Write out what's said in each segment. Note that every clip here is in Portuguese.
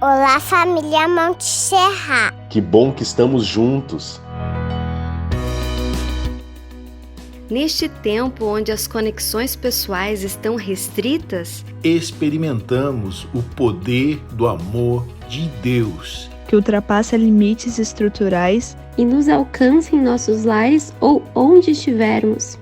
Olá, família Monte Serra. Que bom que estamos juntos. Neste tempo onde as conexões pessoais estão restritas, experimentamos o poder do amor de Deus, que ultrapassa limites estruturais e nos alcança em nossos lares ou onde estivermos.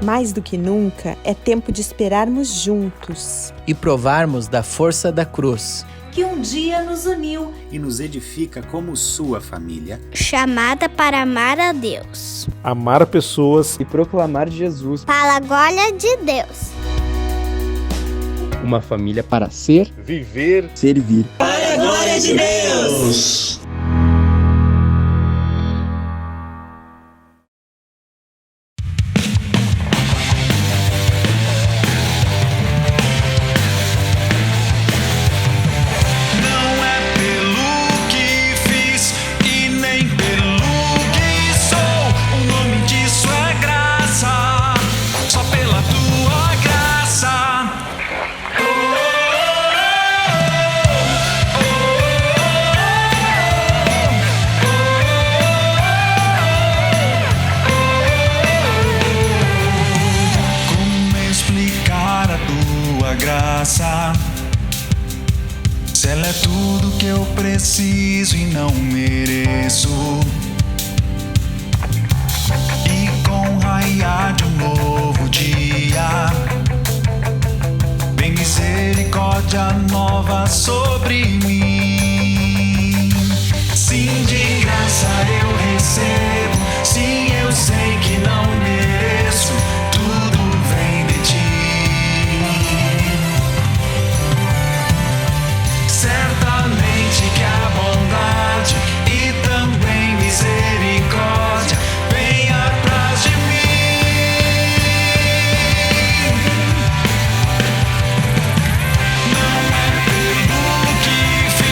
Mais do que nunca, é tempo de esperarmos juntos e provarmos da força da cruz, que um dia nos uniu e nos edifica como sua família, chamada para amar a Deus, amar pessoas e proclamar Jesus para a glória de Deus. Uma família para ser, viver, servir. Para a glória de Deus! Graça, se ela é tudo que eu preciso e não mereço, e com o raiar de um novo dia, vem misericórdia nova sobre mim. Sim, de graça eu recebo, sim, eu sei que não mereço, tudo vem de ti. Certamente que a bondade e também misericórdia vem atrás de mim. Não é pelo que fiz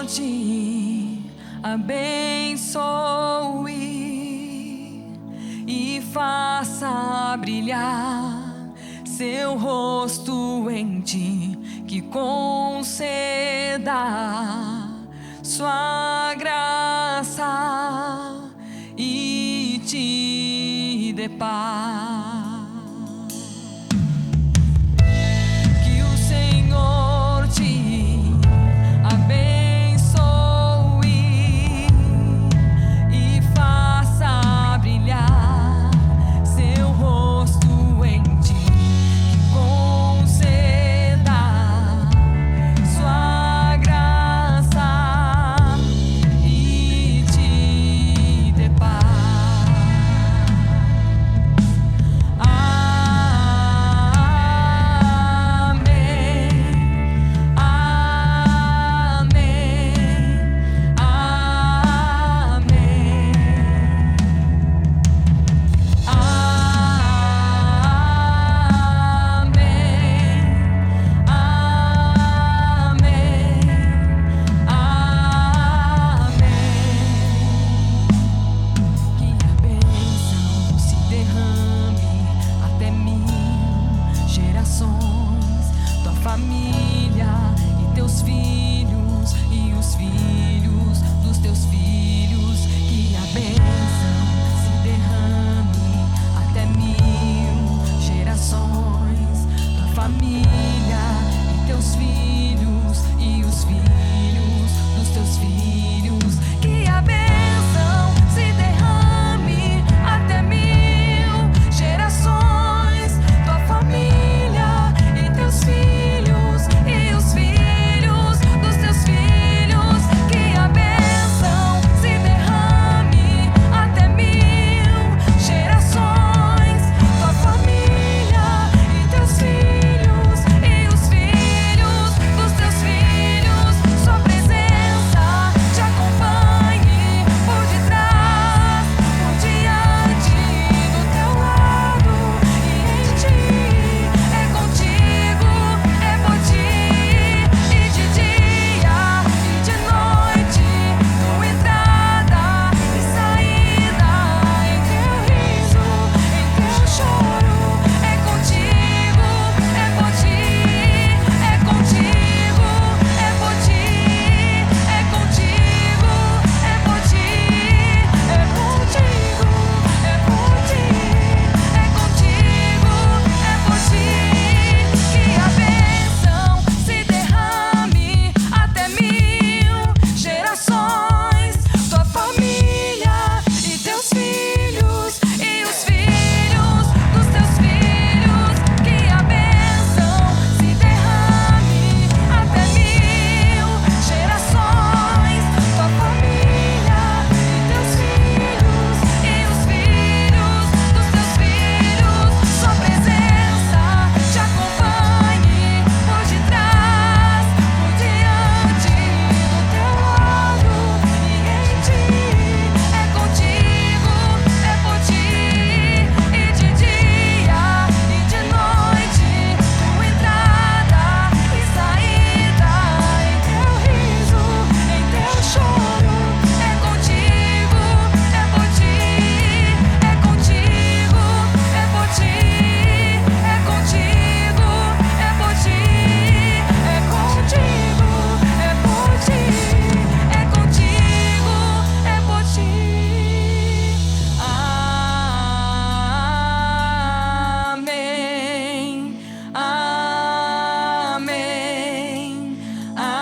te abençoe e faça brilhar seu rosto em ti, que conceda sua graça e te dê paz. Que o Senhor te abençoe e faça brilhar seu rosto em ti, que conceda sua graça e te dê paz. Família e teus filhos e os filhos dos teus filhos, que a bênção se derrame até 1000 gerações. Tua família e teus filhos e os filhos dos teus filhos, que a bênção se derrame até 1000 gerações. Tua família e teus filhos e os filhos dos teus filhos, que a bênção se derrame até 1000 gerações. Tua família e teus filhos e os filhos dos teus filhos, sua presença te acompanhe por detrás, por diante, do teu lado e em ti. É contigo, é por ti, e de dia e de noite, tua entrada e saída, em teu riso, em teu choro. É contigo, é por ti, é contigo, é por ti, é contigo, é por ti, é contigo, é por ti, é contigo, é por ti, que a bênção se derrame até 1000 gerações. Tua família e teus filhos e os filhos dos teus filhos, que a bênção se derrame até 1000 gerações. Tua família e teus filhos e os filhos dos teus filhos, sua presença te acompanhe por detrás, por diante, do teu lado e em ti. É contigo, é por ti, e de dia e de noite, tua entrada e saída, em teu riso, em teu choro. É contigo, é por ti, é contigo, é por ti, é contigo, é por ti, é contigo, é por ti, é contigo, é por ti. Amém, amém, amém,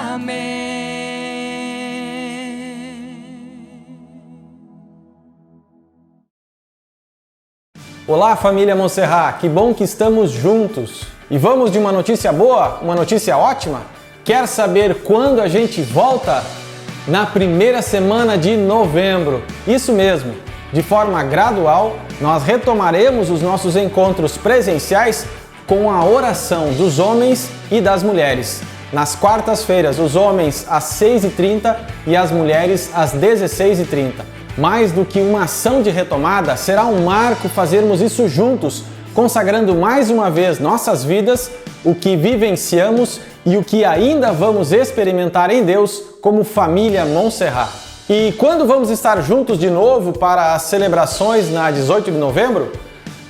amém, Olá, família Montserrat, que bom que estamos juntos. E vamos de uma notícia boa, uma notícia ótima? Quer saber quando a gente volta? Na primeira semana de novembro. Isso mesmo, de forma gradual, nós retomaremos os nossos encontros presenciais com a oração dos homens e das mulheres. Nas quartas-feiras, os homens às 6h30 e as mulheres às 16h30. Mais do que uma ação de retomada, será um marco fazermos isso juntos, consagrando mais uma vez nossas vidas, o que vivenciamos e o que ainda vamos experimentar em Deus como família Montserrat. E quando vamos estar juntos de novo para as celebrações na 18 de novembro?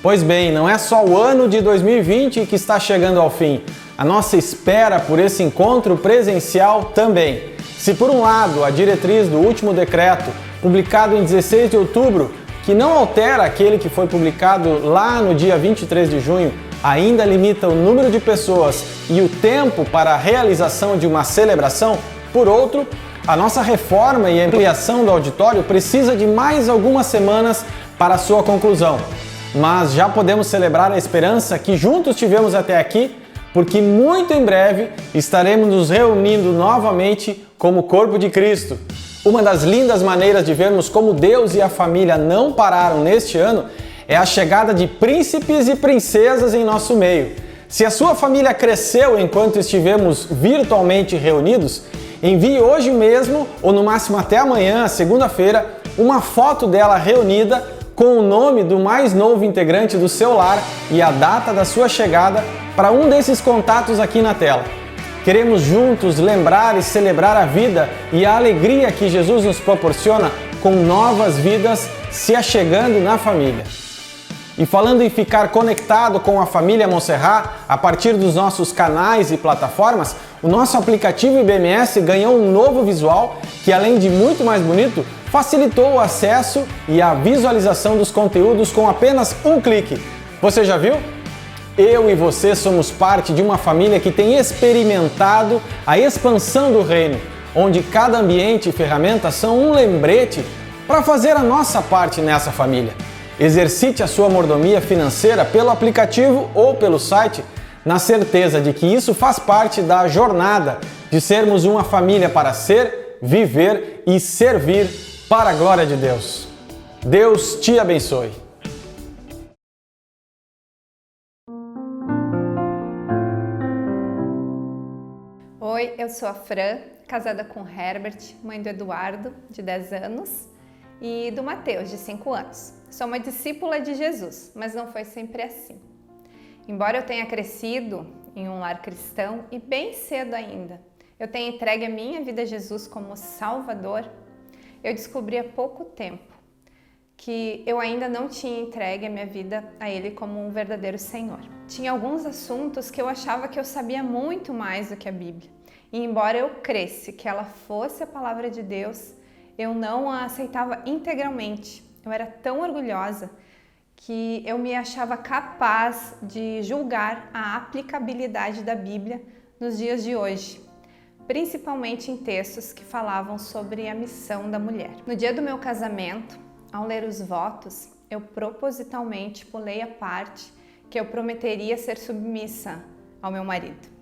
Pois bem, não é só o ano de 2020 que está chegando ao fim. A nossa espera por esse encontro presencial também. Se por um lado a diretriz do último decreto, publicado em 16 de outubro, que não altera aquele que foi publicado lá no dia 23 de junho, ainda limita o número de pessoas e o tempo para a realização de uma celebração, por outro, a nossa reforma e ampliação do auditório precisa de mais algumas semanas para a sua conclusão. Mas já podemos celebrar a esperança que juntos tivemos até aqui, porque muito em breve estaremos nos reunindo novamente como corpo de Cristo. Uma das lindas maneiras de vermos como Deus e a família não pararam neste ano é a chegada de príncipes e princesas em nosso meio. Se a sua família cresceu enquanto estivemos virtualmente reunidos, envie hoje mesmo, ou no máximo até amanhã, segunda-feira, uma foto dela reunida com o nome do mais novo integrante do seu lar e a data da sua chegada para um desses contatos aqui na tela. Queremos juntos lembrar e celebrar a vida e a alegria que Jesus nos proporciona com novas vidas se achegando na família. E falando em ficar conectado com a família Montserrat, a partir dos nossos canais e plataformas, o nosso aplicativo IBMS ganhou um novo visual que, além de muito mais bonito, facilitou o acesso e a visualização dos conteúdos com apenas um clique. Você já viu? Eu e você somos parte de uma família que tem experimentado a expansão do reino, onde cada ambiente e ferramenta são um lembrete para fazer a nossa parte nessa família. Exercite a sua mordomia financeira pelo aplicativo ou pelo site, na certeza de que isso faz parte da jornada de sermos uma família para ser, viver e servir para a glória de Deus. Deus te abençoe. Oi, eu sou a Fran, casada com o Herbert, mãe do Eduardo, de 10 anos, e do Mateus, de 5 anos. Sou uma discípula de Jesus, mas não foi sempre assim. Embora eu tenha crescido em um lar cristão e bem cedo ainda, eu tenha entregue a minha vida a Jesus como Salvador, eu descobri há pouco tempo que eu ainda não tinha entregue a minha vida a Ele como um verdadeiro Senhor. Tinha alguns assuntos que eu achava que eu sabia muito mais do que a Bíblia. E embora eu cresce que ela fosse a palavra de Deus, eu não a aceitava integralmente. Eu era tão orgulhosa que eu me achava capaz de julgar a aplicabilidade da Bíblia nos dias de hoje, principalmente em textos que falavam sobre a missão da mulher. No dia do meu casamento, ao ler os votos, eu propositalmente pulei a parte que eu prometeria ser submissa ao meu marido.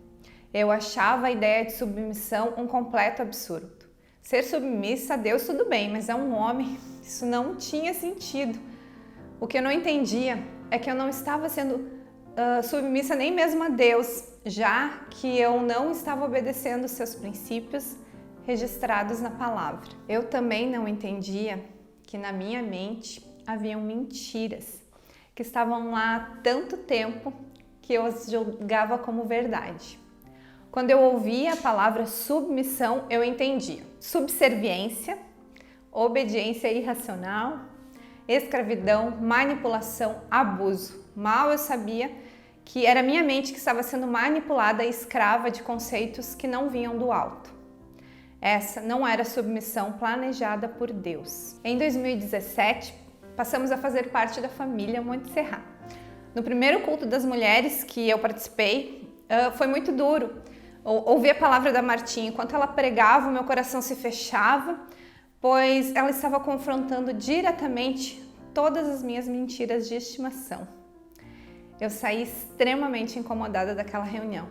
Eu achava a ideia de submissão um completo absurdo. Ser submissa a Deus tudo bem, mas a um homem isso não tinha sentido. O que eu não entendia é que eu não estava sendo submissa nem mesmo a Deus, já que eu não estava obedecendo os seus princípios registrados na palavra. Eu também não entendia que na minha mente haviam mentiras que estavam lá há tanto tempo que eu as julgava como verdade. Quando eu ouvia a palavra submissão, eu entendia subserviência, obediência irracional, escravidão, manipulação, abuso. Mal eu sabia que era minha mente que estava sendo manipulada e escrava de conceitos que não vinham do alto. Essa não era submissão planejada por Deus. Em 2017, passamos a fazer parte da família Montserrat. No primeiro culto das mulheres que eu participei, foi muito duro. Ouvir a palavra da Martinha, enquanto ela pregava, o meu coração se fechava, pois ela estava confrontando diretamente todas as minhas mentiras de estimação. Eu saí extremamente incomodada daquela reunião,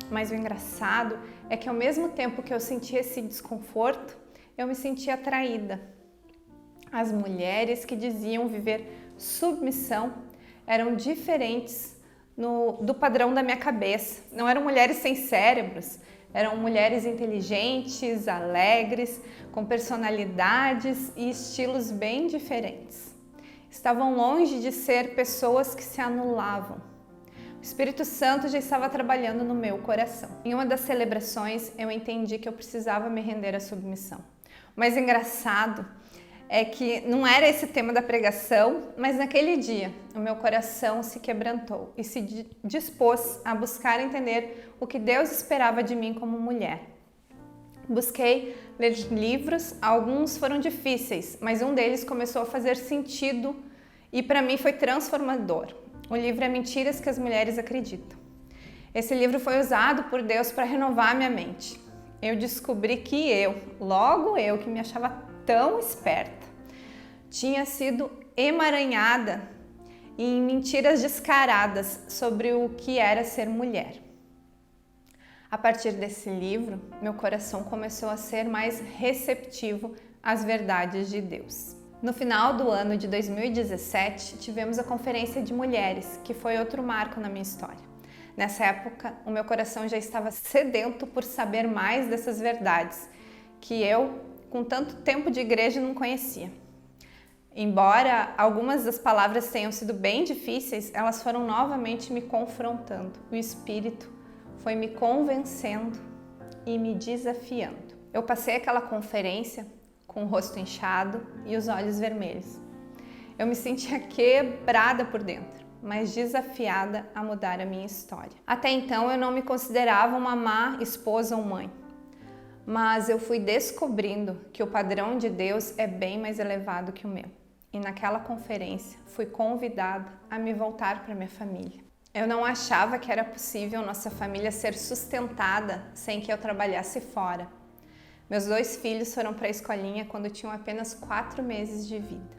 mas o engraçado é que ao mesmo tempo que eu sentia esse desconforto, eu me sentia atraída. As mulheres que diziam viver submissão eram diferentes do padrão da minha cabeça. Não eram mulheres sem cérebros, Eram mulheres inteligentes, alegres, com personalidades e estilos bem diferentes. Estavam longe de ser pessoas que se anulavam. O Espírito Santo já estava trabalhando no meu coração. Em uma das celebrações, eu entendi que eu precisava me render à submissão. O mais engraçado é que não era esse tema da pregação, mas naquele dia o meu coração se quebrantou e se dispôs a buscar entender o que Deus esperava de mim como mulher. Busquei ler livros, alguns foram difíceis, mas um deles começou a fazer sentido e para mim foi transformador. O livro é Mentiras que as Mulheres Acreditam. Esse livro foi usado por Deus para renovar minha mente. Eu descobri que logo eu que me achava tão esperta, tinha sido emaranhada em mentiras descaradas sobre o que era ser mulher. A partir desse livro, meu coração começou a ser mais receptivo às verdades de Deus. No final do ano de 2017, tivemos a Conferência de Mulheres, que foi outro marco na minha história. Nessa época, o meu coração já estava sedento por saber mais dessas verdades, que eu, com tanto tempo de igreja, não conhecia. Embora algumas das palavras tenham sido bem difíceis, elas foram novamente me confrontando. O Espírito foi me convencendo e me desafiando. Eu passei aquela conferência com o rosto inchado e os olhos vermelhos. Eu me sentia quebrada por dentro, mas desafiada a mudar a minha história. Até então eu não me considerava uma má esposa ou mãe, mas eu fui descobrindo que o padrão de Deus é bem mais elevado que o meu. E naquela conferência fui convidada a me voltar para minha família. Eu não achava que era possível nossa família ser sustentada sem que eu trabalhasse fora. Meus 2 filhos foram para a escolinha quando tinham apenas 4 meses de vida.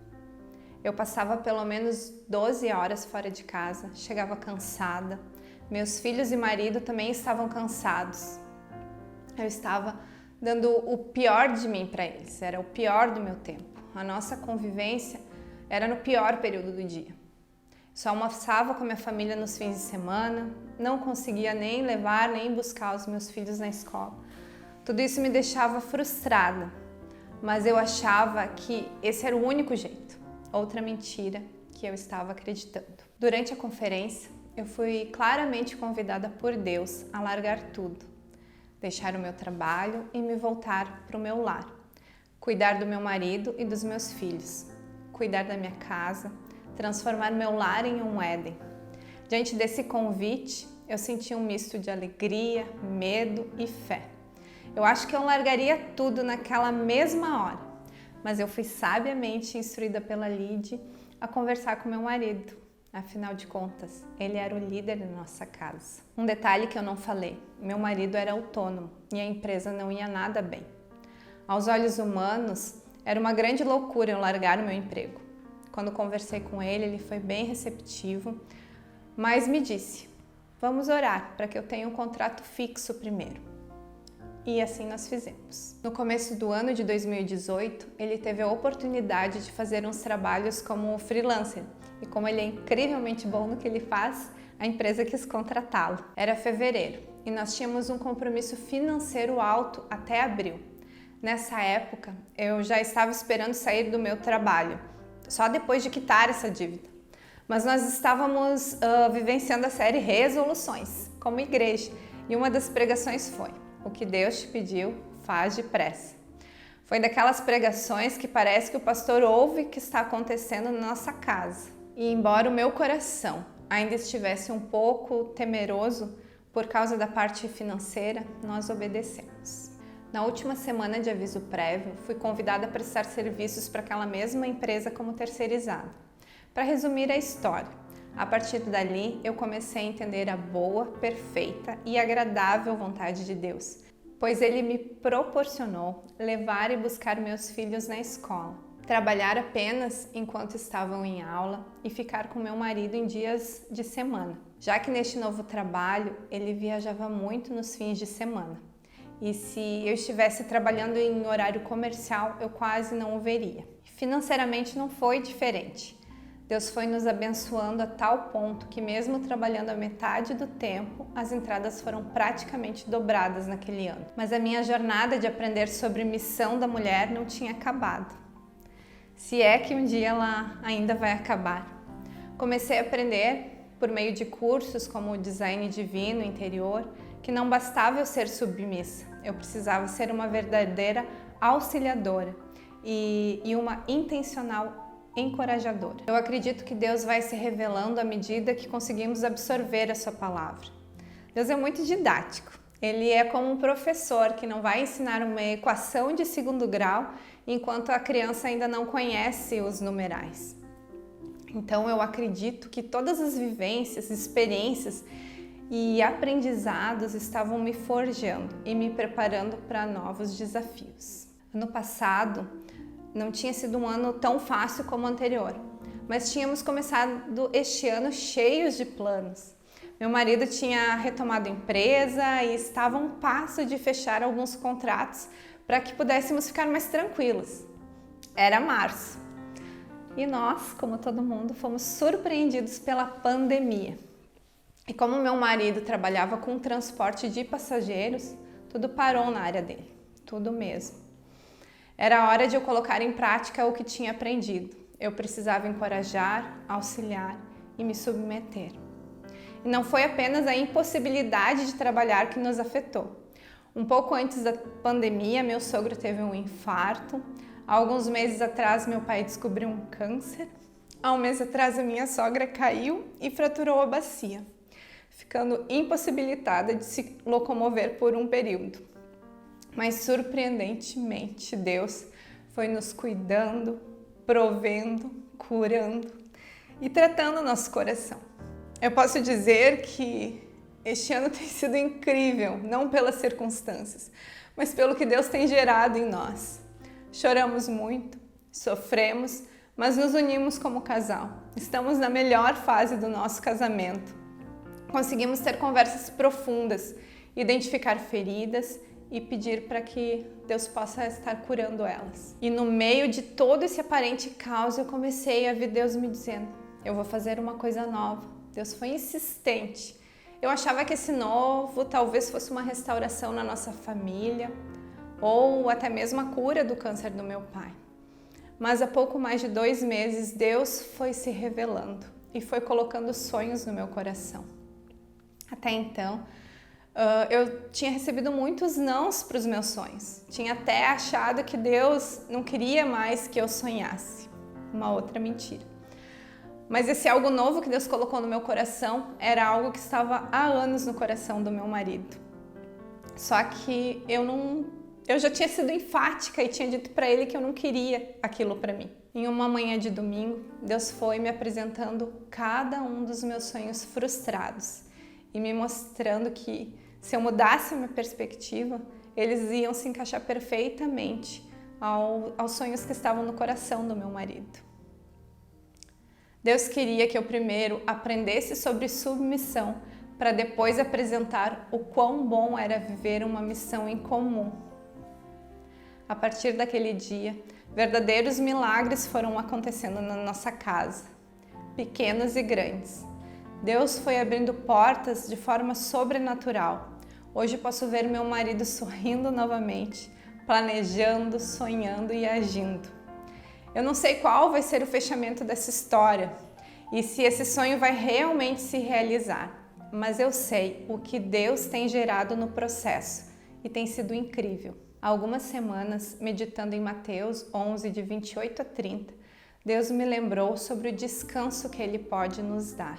Eu passava pelo menos 12 horas fora de casa, chegava cansada. Meus filhos e marido também estavam cansados. Eu estava dando o pior de mim para eles, era o pior do meu tempo. A nossa convivência era no pior período do dia. Só almoçava com a minha família nos fins de semana, não conseguia nem levar nem buscar os meus filhos na escola. Tudo isso me deixava frustrada, mas eu achava que esse era o único jeito. Outra mentira que eu estava acreditando. Durante a conferência, eu fui claramente convidada por Deus a largar tudo, deixar o meu trabalho e me voltar para o meu lar, cuidar do meu marido e dos meus filhos, cuidar da minha casa, transformar meu lar em um Éden. Diante desse convite, eu senti um misto de alegria, medo e fé. Eu acho que eu largaria tudo naquela mesma hora, mas eu fui sabiamente instruída pela Lide a conversar com meu marido. Afinal de contas, ele era o líder da nossa casa. Um detalhe que eu não falei, meu marido era autônomo e a empresa não ia nada bem. Aos olhos humanos, era uma grande loucura eu largar o meu emprego. Quando conversei com ele, ele foi bem receptivo, mas me disse, vamos orar para que eu tenha um contrato fixo primeiro. E assim nós fizemos. No começo do ano de 2018, ele teve a oportunidade de fazer uns trabalhos como freelancer. E como ele é incrivelmente bom no que ele faz, a empresa quis contratá-lo. Era fevereiro e nós tínhamos um compromisso financeiro alto até abril. Nessa época, eu já estava esperando sair do meu trabalho, só depois de quitar essa dívida. Mas nós estávamos vivenciando a série Resoluções, como igreja, e uma das pregações foi: o que Deus te pediu, faz depressa. Foi daquelas pregações que parece que o pastor ouve o que está acontecendo na nossa casa. E embora o meu coração ainda estivesse um pouco temeroso por causa da parte financeira, nós obedecemos. Na última semana de aviso prévio, fui convidada a prestar serviços para aquela mesma empresa como terceirizada. Para resumir a história, a partir dali eu comecei a entender a boa, perfeita e agradável vontade de Deus, pois Ele me proporcionou levar e buscar meus filhos na escola, trabalhar apenas enquanto estavam em aula e ficar com meu marido em dias de semana, já que neste novo trabalho ele viajava muito nos fins de semana. E se eu estivesse trabalhando em horário comercial, eu quase não o veria. Financeiramente não foi diferente. Deus foi nos abençoando a tal ponto que mesmo trabalhando a metade do tempo, as entradas foram praticamente dobradas naquele ano. Mas a minha jornada de aprender sobre missão da mulher não tinha acabado. Se é que um dia ela ainda vai acabar. Comecei a aprender por meio de cursos como o design divino interior, que não bastava eu ser submissa, eu precisava ser uma verdadeira auxiliadora e uma intencional encorajadora. Eu acredito que Deus vai se revelando à medida que conseguimos absorver a sua palavra. Deus é muito didático. Ele é como um professor que não vai ensinar uma equação de segundo grau enquanto a criança ainda não conhece os numerais. Então eu acredito que todas as vivências, experiências e aprendizados estavam me forjando e me preparando para novos desafios. Ano passado não tinha sido um ano tão fácil como o anterior, mas tínhamos começado este ano cheios de planos. Meu marido tinha retomado a empresa e estava a um passo de fechar alguns contratos para que pudéssemos ficar mais tranquilos. Era março. E nós, como todo mundo, fomos surpreendidos pela pandemia. E como meu marido trabalhava com transporte de passageiros, tudo parou na área dele, tudo mesmo. Era hora de eu colocar em prática o que tinha aprendido. Eu precisava encorajar, auxiliar e me submeter. E não foi apenas a impossibilidade de trabalhar que nos afetou. Um pouco antes da pandemia, meu sogro teve um infarto. Há alguns meses atrás, meu pai descobriu um câncer. Há um mês atrás, a minha sogra caiu e fraturou a bacia, ficando impossibilitada de se locomover por um período. Mas, surpreendentemente, Deus foi nos cuidando, provendo, curando e tratando o nosso coração. Eu posso dizer que este ano tem sido incrível, não pelas circunstâncias, mas pelo que Deus tem gerado em nós. Choramos muito, sofremos, mas nos unimos como casal. Estamos na melhor fase do nosso casamento. Conseguimos ter conversas profundas, identificar feridas e pedir para que Deus possa estar curando elas. E no meio de todo esse aparente caos, eu comecei a ver Deus me dizendo: eu vou fazer uma coisa nova. Deus foi insistente. Eu achava que esse novo talvez fosse uma restauração na nossa família ou até mesmo a cura do câncer do meu pai. Mas há pouco mais de 2 meses, Deus foi se revelando e foi colocando sonhos no meu coração. Até então, eu tinha recebido muitos nãos para os meus sonhos. Tinha até achado que Deus não queria mais que eu sonhasse. Uma outra mentira. Mas esse algo novo que Deus colocou no meu coração era algo que estava há anos no coração do meu marido. Só que eu já tinha sido enfática e tinha dito para ele que eu não queria aquilo para mim. Em uma manhã de domingo, Deus foi me apresentando cada um dos meus sonhos frustrados e me mostrando que, se eu mudasse a minha perspectiva, eles iam se encaixar perfeitamente aos sonhos que estavam no coração do meu marido. Deus queria que eu primeiro aprendesse sobre submissão, para depois apresentar o quão bom era viver uma missão em comum. A partir daquele dia, verdadeiros milagres foram acontecendo na nossa casa, pequenos e grandes. Deus foi abrindo portas de forma sobrenatural. Hoje posso ver meu marido sorrindo novamente, planejando, sonhando e agindo. Eu não sei qual vai ser o fechamento dessa história e se esse sonho vai realmente se realizar, mas eu sei o que Deus tem gerado no processo e tem sido incrível. Há algumas semanas, meditando em Mateus 11, de 28 a 30, Deus me lembrou sobre o descanso que Ele pode nos dar.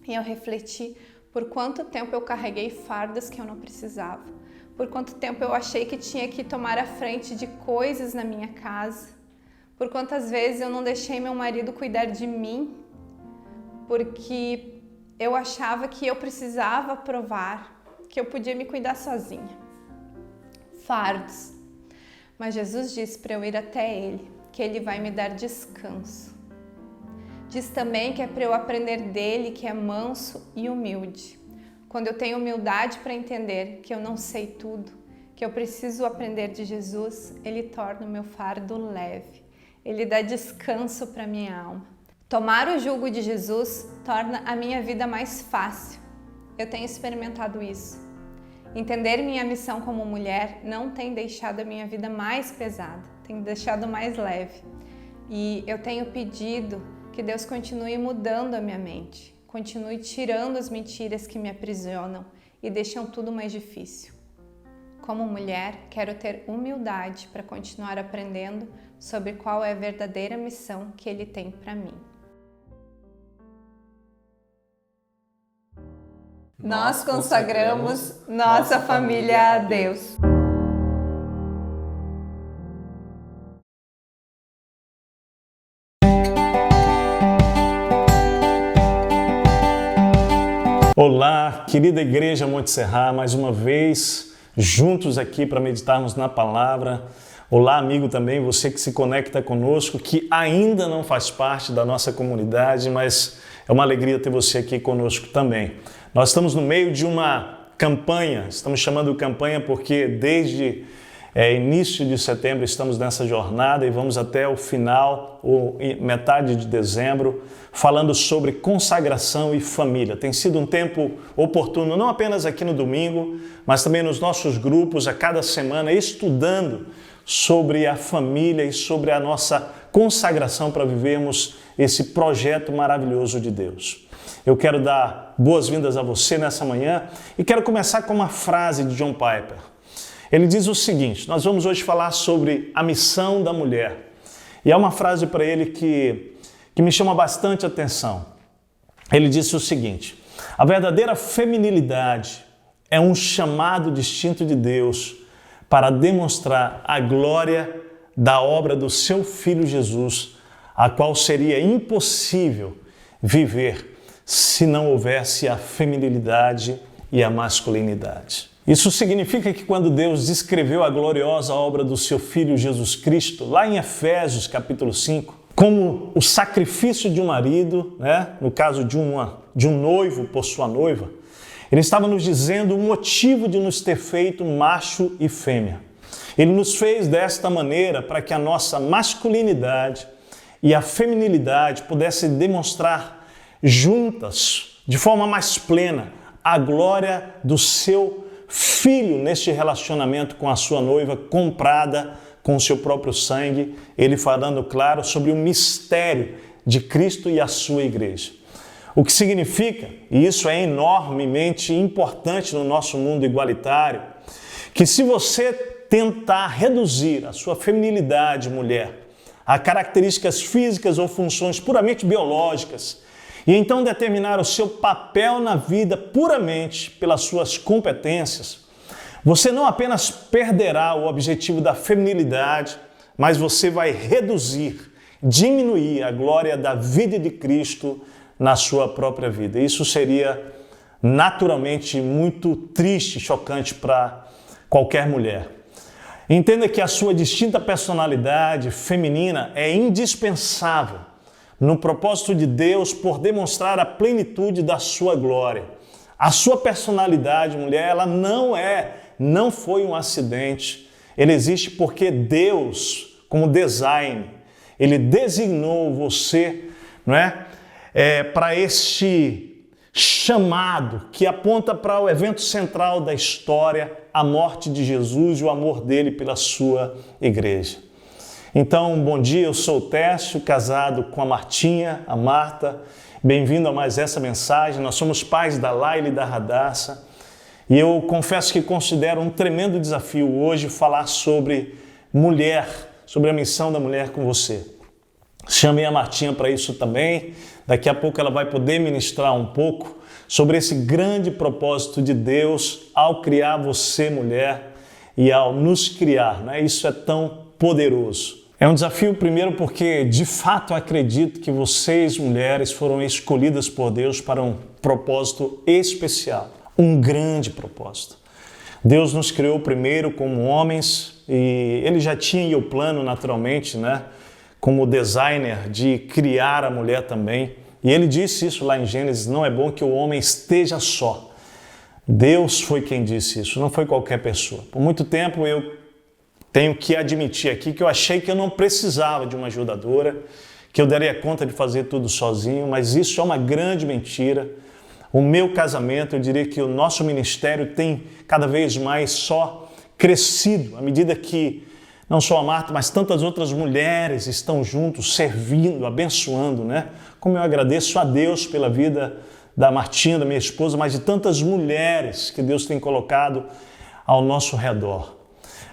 E eu refleti por quanto tempo eu carreguei fardas que eu não precisava, por quanto tempo eu achei que tinha que tomar a frente de coisas na minha casa, por quantas vezes eu não deixei meu marido cuidar de mim, porque eu achava que eu precisava provar, que eu podia me cuidar sozinha. Fardos. Mas Jesus disse para eu ir até Ele, que Ele vai me dar descanso. Diz também que é para eu aprender dele, que é manso e humilde. Quando eu tenho humildade para entender que eu não sei tudo, que eu preciso aprender de Jesus, Ele torna o meu fardo leve. Ele dá descanso para minha alma. Tomar o jugo de Jesus torna a minha vida mais fácil. Eu tenho experimentado isso. Entender minha missão como mulher não tem deixado a minha vida mais pesada, tem deixado mais leve. E eu tenho pedido que Deus continue mudando a minha mente, continue tirando as mentiras que me aprisionam e deixam tudo mais difícil. Como mulher, quero ter humildade para continuar aprendendo sobre qual é a verdadeira missão que Ele tem para mim. Nós consagramos nossa família a Deus. Olá, querida Igreja Monte Serra, mais uma vez juntos aqui para meditarmos na palavra. Olá, amigo também, você que se conecta conosco, que ainda não faz parte da nossa comunidade, mas é uma alegria ter você aqui conosco também. Nós estamos no meio de uma campanha, estamos chamando de campanha porque desde início de setembro estamos nessa jornada e vamos até o final, ou metade de dezembro, falando sobre consagração e família. Tem sido um tempo oportuno, não apenas aqui no domingo, mas também nos nossos grupos, a cada semana, estudando sobre a família e sobre a nossa consagração para vivermos esse projeto maravilhoso de Deus. Eu quero dar boas-vindas a você nessa manhã e quero começar com uma frase de John Piper. Ele diz o seguinte: nós vamos hoje falar sobre a missão da mulher. E há uma frase para ele que me chama bastante atenção. Ele disse o seguinte: a verdadeira feminilidade é um chamado distinto de Deus para demonstrar a glória da obra do seu Filho Jesus, a qual seria impossível viver se não houvesse a feminilidade e a masculinidade. Isso significa que quando Deus descreveu a gloriosa obra do seu Filho Jesus Cristo, lá em Efésios capítulo 5, como o sacrifício de um marido, no caso de um noivo por sua noiva, ele estava nos dizendo o motivo de nos ter feito macho e fêmea. Ele nos fez desta maneira para que a nossa masculinidade e a feminilidade pudessem demonstrar juntas, de forma mais plena, a glória do seu Filho neste relacionamento com a sua noiva, comprada com o seu próprio sangue, ele falando claro sobre o mistério de Cristo e a sua igreja. O que significa, e isso é enormemente importante no nosso mundo igualitário, que se você tentar reduzir a sua feminilidade, mulher, a características físicas ou funções puramente biológicas, e então determinar o seu papel na vida puramente pelas suas competências, você não apenas perderá o objetivo da feminilidade, mas você vai reduzir, diminuir a glória da vida de Cristo na sua própria vida. Isso seria naturalmente muito triste, chocante para qualquer mulher. Entenda que a sua distinta personalidade feminina é indispensável no propósito de Deus por demonstrar a plenitude da sua glória. A sua personalidade, mulher, ela não foi um acidente. Ele existe porque Deus, como design, ele designou você, para este chamado que aponta para o evento central da história, a morte de Jesus e o amor dele pela sua igreja. Então, bom dia, eu sou o Técio, casado com a Martinha, a Marta. Bem-vindo a mais essa mensagem. Nós somos pais da Laila e da Radassa. E eu confesso que considero um tremendo desafio hoje falar sobre mulher, sobre a missão da mulher com você. Chamei a Martinha para isso também. Daqui a pouco ela vai poder ministrar um pouco sobre esse grande propósito de Deus ao criar você, mulher, e ao nos criar. Isso é tão poderoso. É um desafio primeiro porque de fato acredito que vocês, mulheres, foram escolhidas por Deus para um propósito especial, um grande propósito. Deus nos criou primeiro como homens e Ele já tinha o plano naturalmente, como designer de criar a mulher também. E Ele disse isso lá em Gênesis, não é bom que o homem esteja só. Deus foi quem disse isso, não foi qualquer pessoa. Por muito tempo eu tenho que admitir aqui que eu achei que eu não precisava de uma ajudadora, que eu daria conta de fazer tudo sozinho, mas isso é uma grande mentira. O meu casamento, eu diria que o nosso ministério tem cada vez mais só crescido, à medida que não só a Marta, mas tantas outras mulheres estão juntos, servindo, abençoando, né? Como eu agradeço a Deus pela vida da Martinha, da minha esposa, mas de tantas mulheres que Deus tem colocado ao nosso redor.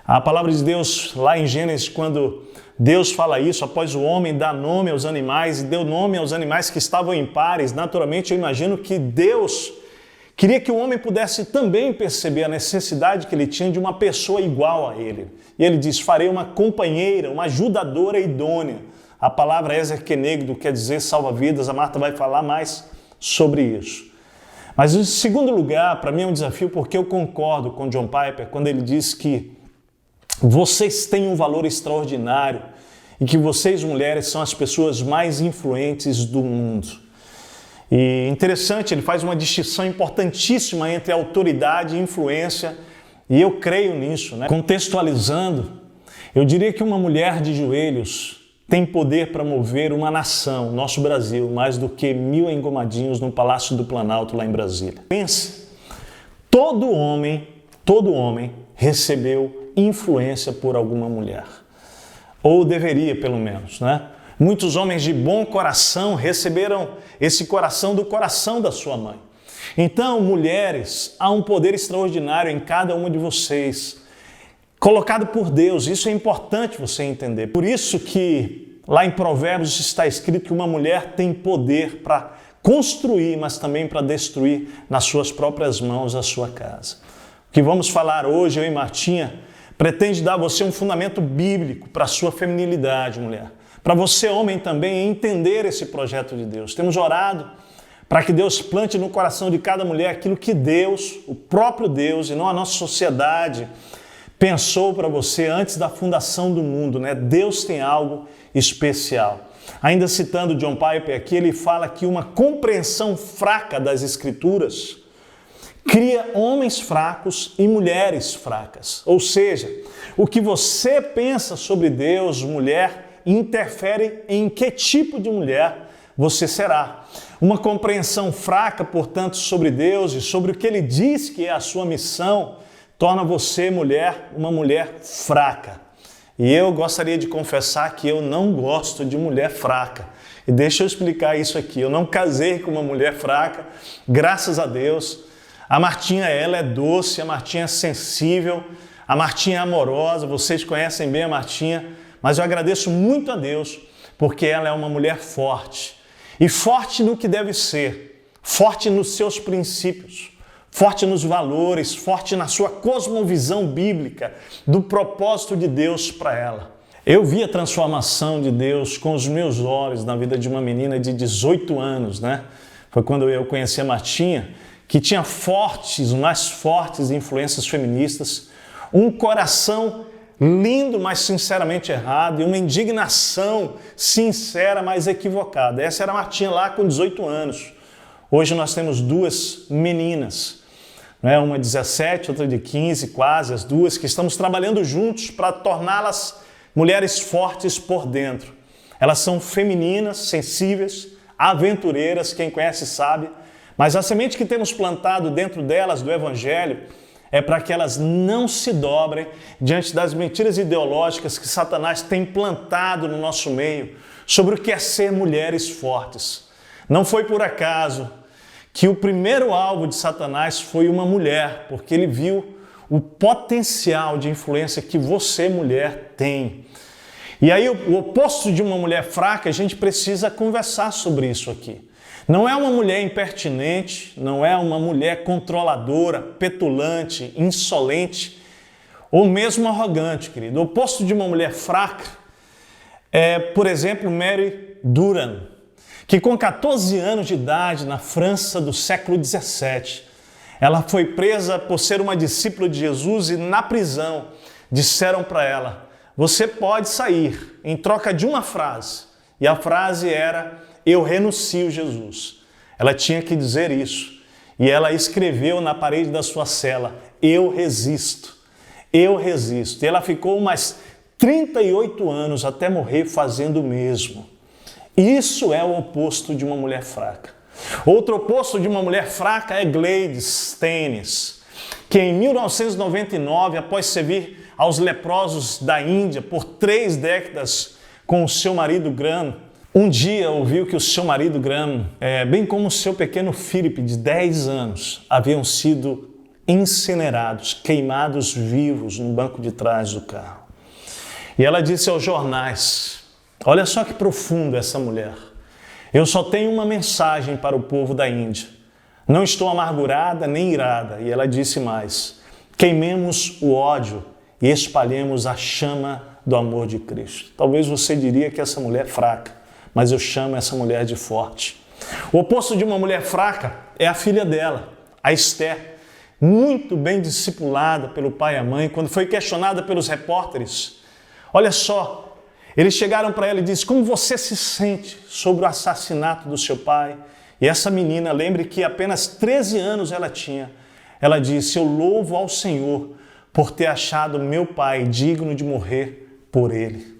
A palavra de Deus, lá em Gênesis, quando Deus fala isso, após o homem dar nome aos animais e deu nome aos animais que estavam em pares, naturalmente eu imagino que Deus queria que o homem pudesse também perceber a necessidade que ele tinha de uma pessoa igual a ele. E ele diz, farei uma companheira, uma ajudadora idônea. A palavra Ezer Kenegdo quer dizer salva-vidas, a Marta vai falar mais sobre isso. Mas em segundo lugar, para mim é um desafio porque eu concordo com John Piper quando ele diz que vocês têm um valor extraordinário e que vocês, mulheres, são as pessoas mais influentes do mundo. E interessante, ele faz uma distinção importantíssima entre autoridade e influência, e eu creio nisso, né? Contextualizando, eu diria que uma mulher de joelhos tem poder para mover uma nação, nosso Brasil, mais do que 1000 engomadinhos no Palácio do Planalto, lá em Brasília. Pense, todo homem recebeu influência por alguma mulher. Ou deveria, pelo menos, né? Muitos homens de bom coração receberam esse coração do coração da sua mãe. Então, mulheres, há um poder extraordinário em cada uma de vocês, colocado por Deus. Isso é importante você entender. Por isso que lá em Provérbios está escrito que uma mulher tem poder para construir, mas também para destruir nas suas próprias mãos a sua casa. O que vamos falar hoje, eu e Martinha, pretende dar a você um fundamento bíblico para a sua feminilidade, mulher. Para você, homem, também entender esse projeto de Deus. Temos orado para que Deus plante no coração de cada mulher aquilo que Deus, o próprio Deus, e não a nossa sociedade, pensou para você antes da fundação do mundo, né? Deus tem algo especial. Ainda citando John Piper aqui, ele fala que uma compreensão fraca das Escrituras cria homens fracos e mulheres fracas. Ou seja, o que você pensa sobre Deus, mulher, interfere em que tipo de mulher você será. Uma compreensão fraca, portanto, sobre Deus e sobre o que Ele diz que é a sua missão, torna você, mulher, uma mulher fraca. E eu gostaria de confessar que eu não gosto de mulher fraca. E deixa eu explicar isso aqui. Eu não casei com uma mulher fraca, graças a Deus. A Martinha, ela é doce, a Martinha é sensível, a Martinha é amorosa, vocês conhecem bem a Martinha, mas eu agradeço muito a Deus porque ela é uma mulher forte. E forte no que deve ser, forte nos seus princípios, forte nos valores, forte na sua cosmovisão bíblica do propósito de Deus para ela. Eu vi a transformação de Deus com os meus olhos na vida de uma menina de 18 anos, né? Foi quando eu conheci a Martinha, que tinha mais fortes influências feministas, um coração lindo, mas sinceramente errado, e uma indignação sincera, mas equivocada. Essa era a Martinha lá com 18 anos. Hoje nós temos duas meninas, né? Uma de 17, outra de 15, quase, as duas, que estamos trabalhando juntos para torná-las mulheres fortes por dentro. Elas são femininas, sensíveis, aventureiras, quem conhece sabe, mas a semente que temos plantado dentro delas do Evangelho é para que elas não se dobrem diante das mentiras ideológicas que Satanás tem plantado no nosso meio sobre o que é ser mulheres fortes. Não foi por acaso que o primeiro alvo de Satanás foi uma mulher, porque ele viu o potencial de influência que você, mulher, tem. E aí, o oposto de uma mulher fraca, a gente precisa conversar sobre isso aqui. Não é uma mulher impertinente, não é uma mulher controladora, petulante, insolente ou mesmo arrogante, querido. O oposto de uma mulher fraca é, por exemplo, Mary Durand, que com 14 anos de idade, na França do século XVII, ela foi presa por ser uma discípula de Jesus e na prisão disseram para ela: você pode sair, em troca de uma frase. E a frase era: eu renuncio, Jesus. Ela tinha que dizer isso. E ela escreveu na parede da sua cela: eu resisto, eu resisto. E ela ficou mais 38 anos até morrer fazendo o mesmo. Isso é o oposto de uma mulher fraca. Outro oposto de uma mulher fraca é Gladys Staines, que em 1999, após servir aos leprosos da Índia por 3 décadas com o seu marido Graham, um dia ouviu que o seu marido Graham, bem como o seu pequeno Philip, de 10 anos, haviam sido incinerados, queimados vivos no banco de trás do carro. E ela disse aos jornais, olha só que profundo essa mulher, eu só tenho uma mensagem para o povo da Índia, não estou amargurada nem irada. E ela disse mais, queimemos o ódio e espalhemos a chama do amor de Cristo. Talvez você diria que essa mulher é fraca, mas eu chamo essa mulher de forte. O oposto de uma mulher fraca é a filha dela, a Esther, muito bem discipulada pelo pai e a mãe. Quando foi questionada pelos repórteres, olha só, eles chegaram para ela e disseram, como você se sente sobre o assassinato do seu pai? E essa menina, lembre que apenas 13 anos ela tinha, ela disse, eu louvo ao Senhor por ter achado meu pai digno de morrer por ele.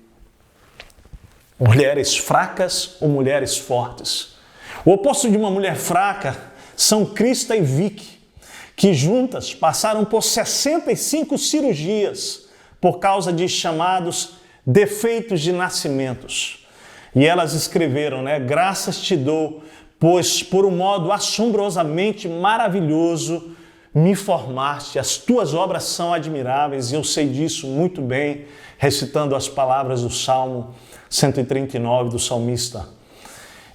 Mulheres fracas ou mulheres fortes? O oposto de uma mulher fraca são Krista e Vicky, que juntas passaram por 65 cirurgias por causa de chamados defeitos de nascimentos. E elas escreveram, graças te dou, pois por um modo assombrosamente maravilhoso me formaste, as tuas obras são admiráveis e eu sei disso muito bem, recitando as palavras do Salmo 139 do salmista.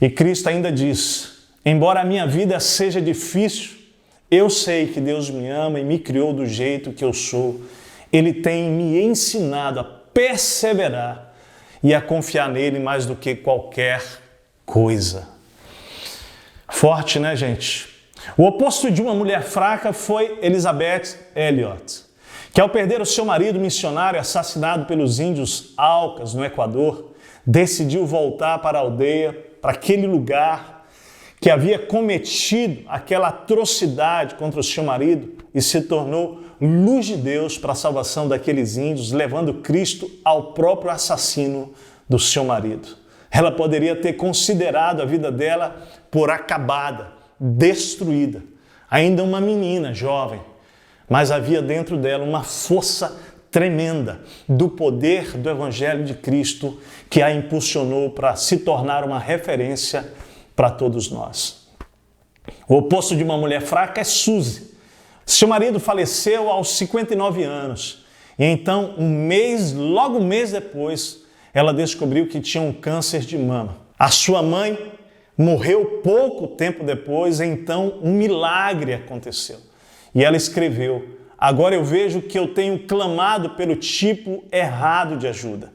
E Cristo ainda diz, embora a minha vida seja difícil, eu sei que Deus me ama e me criou do jeito que eu sou. Ele tem me ensinado a perseverar e a confiar nele mais do que qualquer coisa. Forte, né, gente? O oposto de uma mulher fraca foi Elizabeth Elliot, que ao perder o seu marido missionário assassinado pelos índios Aucas no Equador, decidiu voltar para a aldeia, para aquele lugar que havia cometido aquela atrocidade contra o seu marido e se tornou luz de Deus para a salvação daqueles índios, levando Cristo ao próprio assassino do seu marido. Ela poderia ter considerado a vida dela por acabada, destruída. Ainda uma menina jovem, mas havia dentro dela uma força tremenda do poder do Evangelho de Cristo que a impulsionou para se tornar uma referência para todos nós. O oposto de uma mulher fraca é Suzy. Seu marido faleceu aos 59 anos e então logo um mês depois, ela descobriu que tinha um câncer de mama. A sua mãe morreu pouco tempo depois, então um milagre aconteceu. E ela escreveu, agora eu vejo que eu tenho clamado pelo tipo errado de ajuda.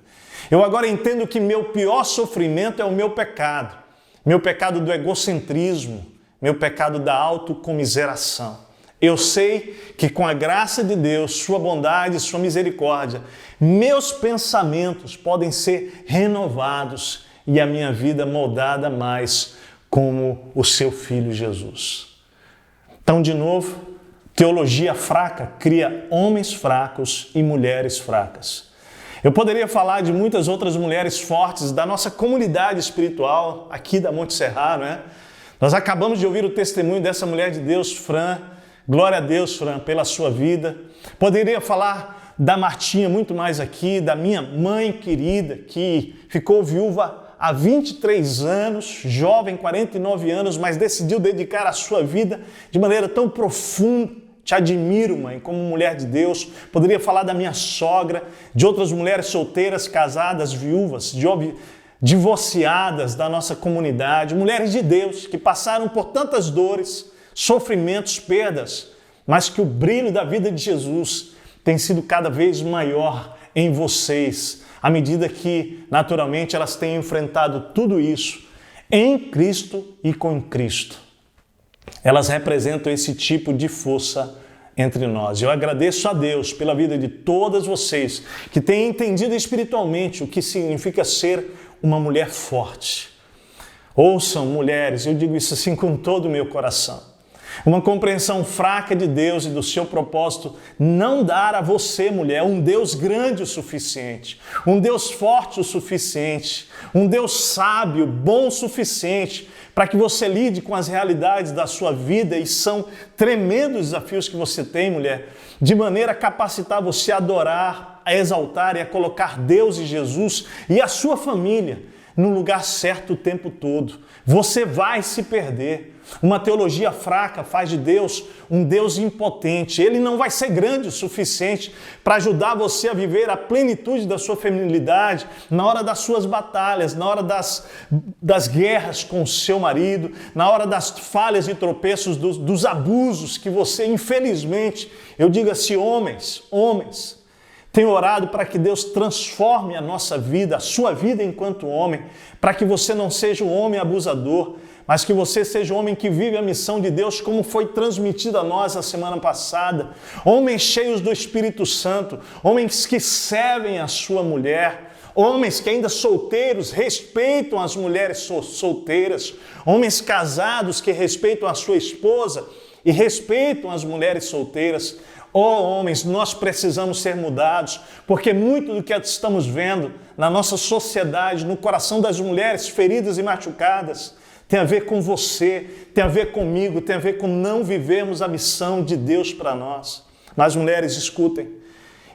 Eu agora entendo que meu pior sofrimento é o meu pecado do egocentrismo, meu pecado da autocomiseração. Eu sei que com a graça de Deus, sua bondade e sua misericórdia, meus pensamentos podem ser renovados e a minha vida moldada mais como o seu Filho Jesus. Então, de novo, teologia fraca cria homens fracos e mulheres fracas. Eu poderia falar de muitas outras mulheres fortes da nossa comunidade espiritual aqui da Monte Serraro, né? Nós acabamos de ouvir o testemunho dessa mulher de Deus, Fran. Glória a Deus, Fran, pela sua vida. Poderia falar da Martinha muito mais aqui, da minha mãe querida, que ficou viúva há 23 anos, jovem, 49 anos, mas decidiu dedicar a sua vida de maneira tão profunda. Te admiro, mãe, como mulher de Deus. Poderia falar da minha sogra, de outras mulheres solteiras, casadas, viúvas, divorciadas da nossa comunidade, mulheres de Deus que passaram por tantas dores, sofrimentos, perdas, mas que o brilho da vida de Jesus tem sido cada vez maior em vocês, à medida que, naturalmente, elas têm enfrentado tudo isso em Cristo e com Cristo. Elas representam esse tipo de força entre nós. Eu agradeço a Deus pela vida de todas vocês que têm entendido espiritualmente o que significa ser uma mulher forte. Ouçam, mulheres, eu digo isso assim com todo o meu coração. Uma compreensão fraca de Deus e do seu propósito não dar a você, mulher, um Deus grande o suficiente, um Deus forte o suficiente, um Deus sábio, bom o suficiente para que você lide com as realidades da sua vida, e são tremendos desafios que você tem, mulher, de maneira a capacitar você a adorar, a exaltar e a colocar Deus e Jesus e a sua família no lugar certo o tempo todo. Você vai se perder. Uma teologia fraca faz de Deus um Deus impotente. Ele não vai ser grande o suficiente para ajudar você a viver a plenitude da sua feminilidade na hora das suas batalhas, na hora das guerras com o seu marido, na hora das falhas e tropeços, dos abusos que você, infelizmente, eu digo assim, homens, tenho orado para que Deus transforme a nossa vida, a sua vida enquanto homem, para que você não seja um homem abusador, mas que você seja um homem que vive a missão de Deus como foi transmitida a nós a semana passada. Homens cheios do Espírito Santo, homens que servem a sua mulher, homens que ainda solteiros respeitam as mulheres solteiras, homens casados que respeitam a sua esposa e respeitam as mulheres solteiras. Homens, nós precisamos ser mudados, porque muito do que estamos vendo na nossa sociedade, no coração das mulheres feridas e machucadas, tem a ver com você, tem a ver comigo, tem a ver com não vivermos a missão de Deus para nós. Mas mulheres, escutem,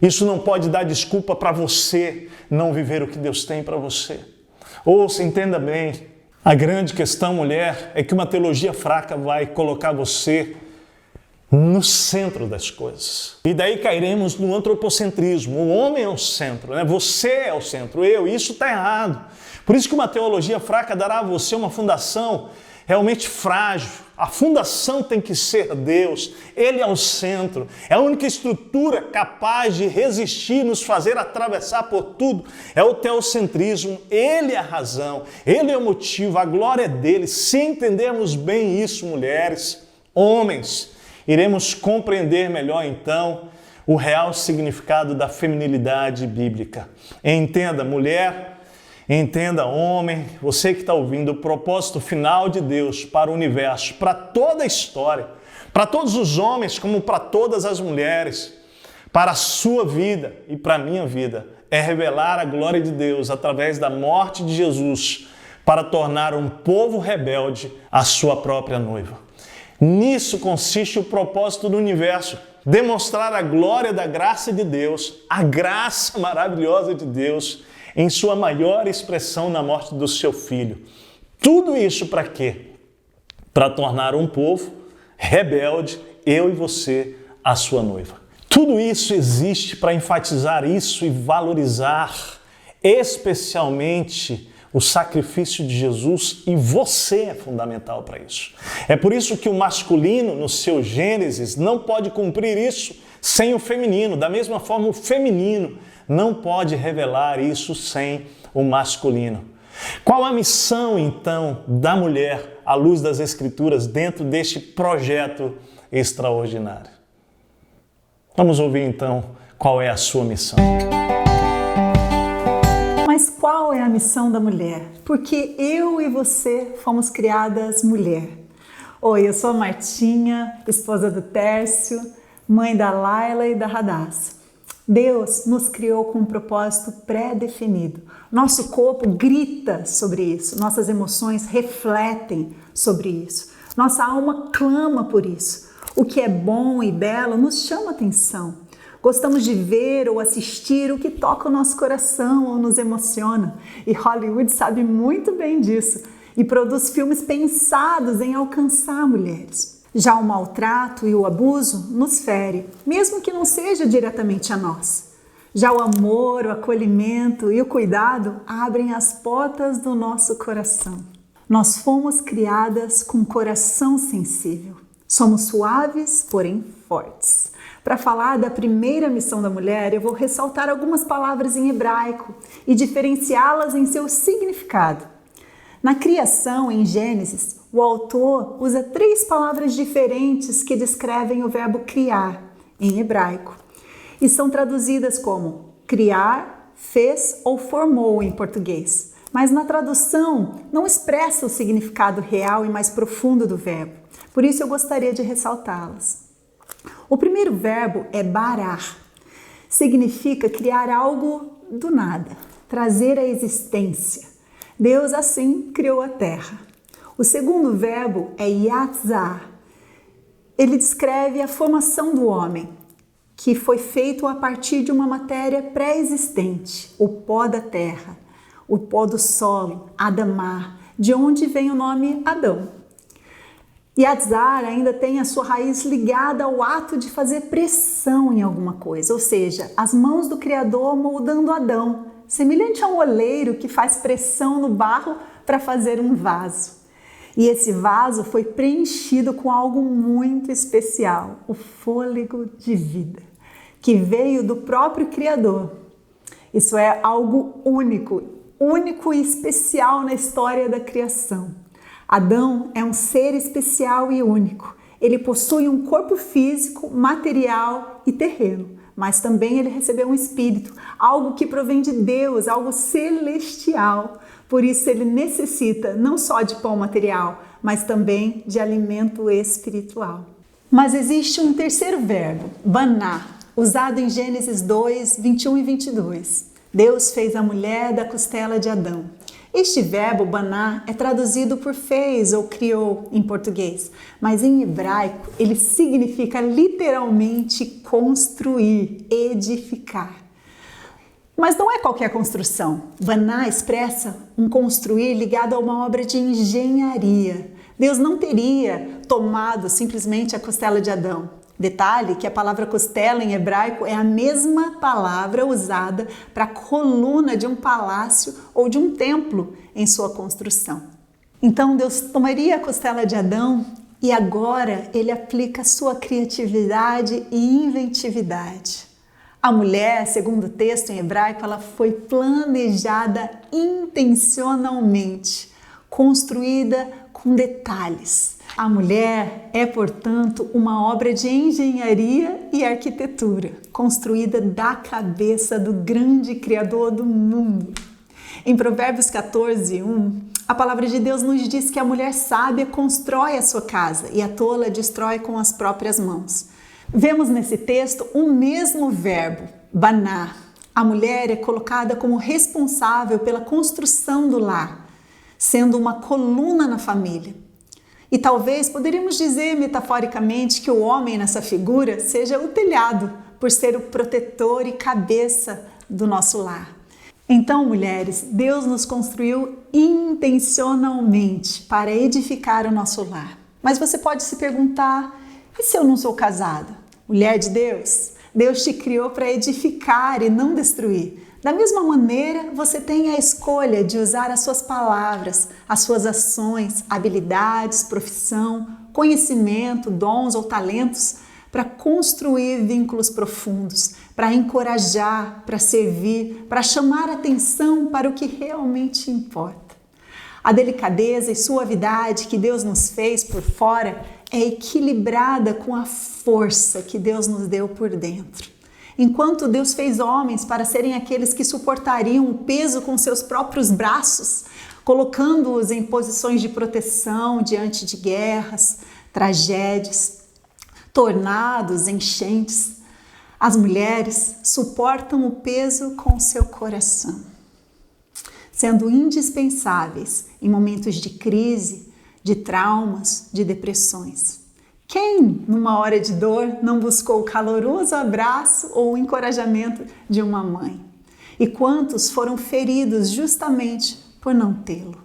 isso não pode dar desculpa para você não viver o que Deus tem para você. Ouça, entenda bem, a grande questão, mulher, é que uma teologia fraca vai colocar você no centro das coisas. E daí cairemos no antropocentrismo. O homem é o centro, né? Você é o centro, isso está errado. Por isso que uma teologia fraca dará a você uma fundação realmente frágil. A fundação tem que ser Deus. Ele é o centro. É a única estrutura capaz de resistir, nos fazer atravessar por tudo. É o teocentrismo. Ele é a razão. Ele é o motivo. A glória é dele. Se entendermos bem isso, mulheres, homens, iremos compreender melhor, então, o real significado da feminilidade bíblica. Entenda, mulher, entenda, homem, você que está ouvindo, o propósito final de Deus para o universo, para toda a história, para todos os homens como para todas as mulheres, para a sua vida e para a minha vida, é revelar a glória de Deus através da morte de Jesus para tornar um povo rebelde a sua própria noiva. Nisso consiste o propósito do universo, demonstrar a glória da graça de Deus, a graça maravilhosa de Deus, em sua maior expressão na morte do seu Filho. Tudo isso para quê? Para tornar um povo rebelde, eu e você, a sua noiva. Tudo isso existe para enfatizar isso e valorizar especialmente o sacrifício de Jesus, e você é fundamental para isso. É por isso que o masculino, no seu Gênesis, não pode cumprir isso sem o feminino. Da mesma forma, o feminino não pode revelar isso sem o masculino. Qual a missão, então, da mulher, à luz das Escrituras, dentro deste projeto extraordinário? Vamos ouvir, então, qual é a sua missão. Mas qual é a missão da mulher? Porque eu e você fomos criadas mulher. Oi, eu sou a Martinha, esposa do Tércio, mãe da Laila e da Radassa. Deus nos criou com um propósito pré-definido. Nosso corpo grita sobre isso, nossas emoções refletem sobre isso, nossa alma clama por isso. O que é bom e belo nos chama atenção. Gostamos de ver ou assistir o que toca o nosso coração ou nos emociona. E Hollywood sabe muito bem disso e produz filmes pensados em alcançar mulheres. Já o maltrato e o abuso nos fere, mesmo que não seja diretamente a nós. Já o amor, o acolhimento e o cuidado abrem as portas do nosso coração. Nós fomos criadas com coração sensível. Somos suaves, porém fortes. Para falar da primeira missão da mulher, eu vou ressaltar algumas palavras em hebraico e diferenciá-las em seu significado. Na criação, em Gênesis, o autor usa 3 palavras diferentes que descrevem o verbo criar, em hebraico, e são traduzidas como criar, fez ou formou em português. Mas na tradução não expressa o significado real e mais profundo do verbo. Por isso eu gostaria de ressaltá-las. O primeiro verbo é barar. Significa criar algo do nada, trazer à existência. Deus assim criou a terra. O segundo verbo é yatzar. Ele descreve a formação do homem, que foi feito a partir de uma matéria pré-existente, o pó da terra, o pó do solo, Adamá, de onde vem o nome Adão. Yatzar ainda tem a sua raiz ligada ao ato de fazer pressão em alguma coisa, ou seja, as mãos do Criador moldando Adão, semelhante a um oleiro que faz pressão no barro para fazer um vaso. E esse vaso foi preenchido com algo muito especial, o fôlego de vida, que veio do próprio Criador. Isso é algo único e especial na história da criação. Adão é um ser especial e único. Ele possui um corpo físico, material e terreno, mas também ele recebeu um espírito, algo que provém de Deus, algo celestial. Por isso ele necessita não só de pão material, mas também de alimento espiritual. Mas existe um terceiro verbo, baná, usado em Gênesis 2, 21 e 22. Deus fez a mulher da costela de Adão. Este verbo, baná, é traduzido por fez ou criou em português, mas em hebraico ele significa literalmente construir, edificar. Mas não é qualquer construção. Baná expressa um construir ligado a uma obra de engenharia. Deus não teria tomado simplesmente a costela de Adão. Detalhe que a palavra costela em hebraico é a mesma palavra usada para a coluna de um palácio ou de um templo em sua construção. Então Deus tomaria a costela de Adão e agora ele aplica sua criatividade e inventividade. A mulher, segundo o texto em hebraico, ela foi planejada intencionalmente, construída com detalhes. A mulher é, portanto, uma obra de engenharia e arquitetura, construída da cabeça do grande Criador do mundo. Em Provérbios 14, 1, a palavra de Deus nos diz que a mulher sábia constrói a sua casa e a tola destrói com as próprias mãos. Vemos nesse texto o mesmo verbo, baná. A mulher é colocada como responsável pela construção do lar, sendo uma coluna na família. E talvez poderíamos dizer metaforicamente que o homem nessa figura seja o telhado, por ser o protetor e cabeça do nosso lar. Então, mulheres, Deus nos construiu intencionalmente para edificar o nosso lar. Mas você pode se perguntar, e se eu não sou casada? Mulher de Deus, Deus te criou para edificar e não destruir. Da mesma maneira, você tem a escolha de usar as suas palavras, as suas ações, habilidades, profissão, conhecimento, dons ou talentos para construir vínculos profundos, para encorajar, para servir, para chamar atenção para o que realmente importa. A delicadeza e suavidade que Deus nos fez por fora é equilibrada com a força que Deus nos deu por dentro. Enquanto Deus fez homens para serem aqueles que suportariam o peso com seus próprios braços, colocando-os em posições de proteção diante de guerras, tragédias, tornados, enchentes, as mulheres suportam o peso com seu coração, sendo indispensáveis em momentos de crise, de traumas, de depressões. Quem, numa hora de dor, não buscou o caloroso abraço ou o encorajamento de uma mãe? E quantos foram feridos justamente por não tê-lo?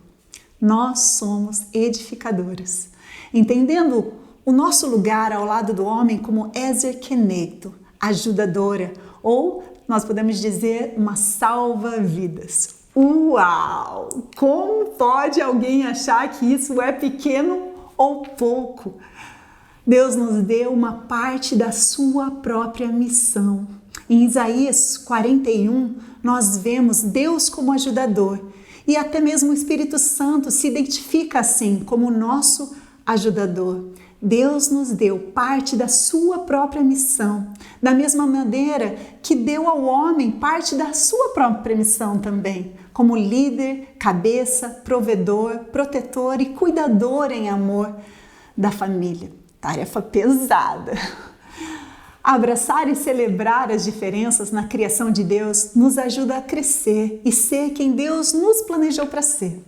Nós somos edificadoras, entendendo o nosso lugar ao lado do homem como Ezer Kenegdo, ajudadora, ou nós podemos dizer uma salva-vidas. Uau! Como pode alguém achar que isso é pequeno ou pouco? Deus nos deu uma parte da sua própria missão. Em Isaías 41, nós vemos Deus como ajudador e até mesmo o Espírito Santo se identifica assim como nosso ajudador. Deus nos deu parte da sua própria missão, da mesma maneira que deu ao homem parte da sua própria missão também, como líder, cabeça, provedor, protetor e cuidador em amor, da família. Tarefa pesada. Abraçar e celebrar as diferenças na criação de Deus nos ajuda a crescer e ser quem Deus nos planejou para ser.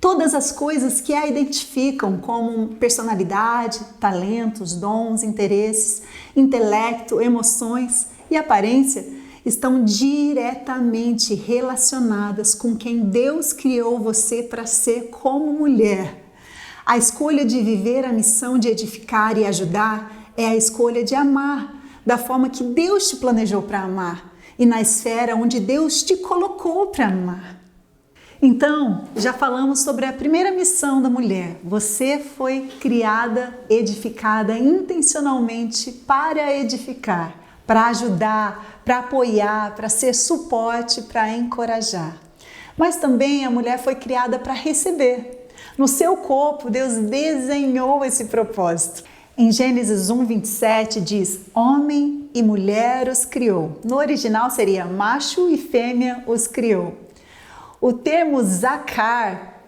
Todas as coisas que a identificam como personalidade, talentos, dons, interesses, intelecto, emoções e aparência estão diretamente relacionadas com quem Deus criou você para ser como mulher. A escolha de viver a missão de edificar e ajudar é a escolha de amar da forma que Deus te planejou para amar e na esfera onde Deus te colocou para amar. Então, já falamos sobre a primeira missão da mulher. Você foi criada, edificada intencionalmente para edificar, para ajudar, para apoiar, para ser suporte, para encorajar. Mas também a mulher foi criada para receber. No seu corpo, Deus desenhou esse propósito. Em Gênesis 1:27 diz: homem e mulher os criou. No original seria macho e fêmea os criou. O termo zakar,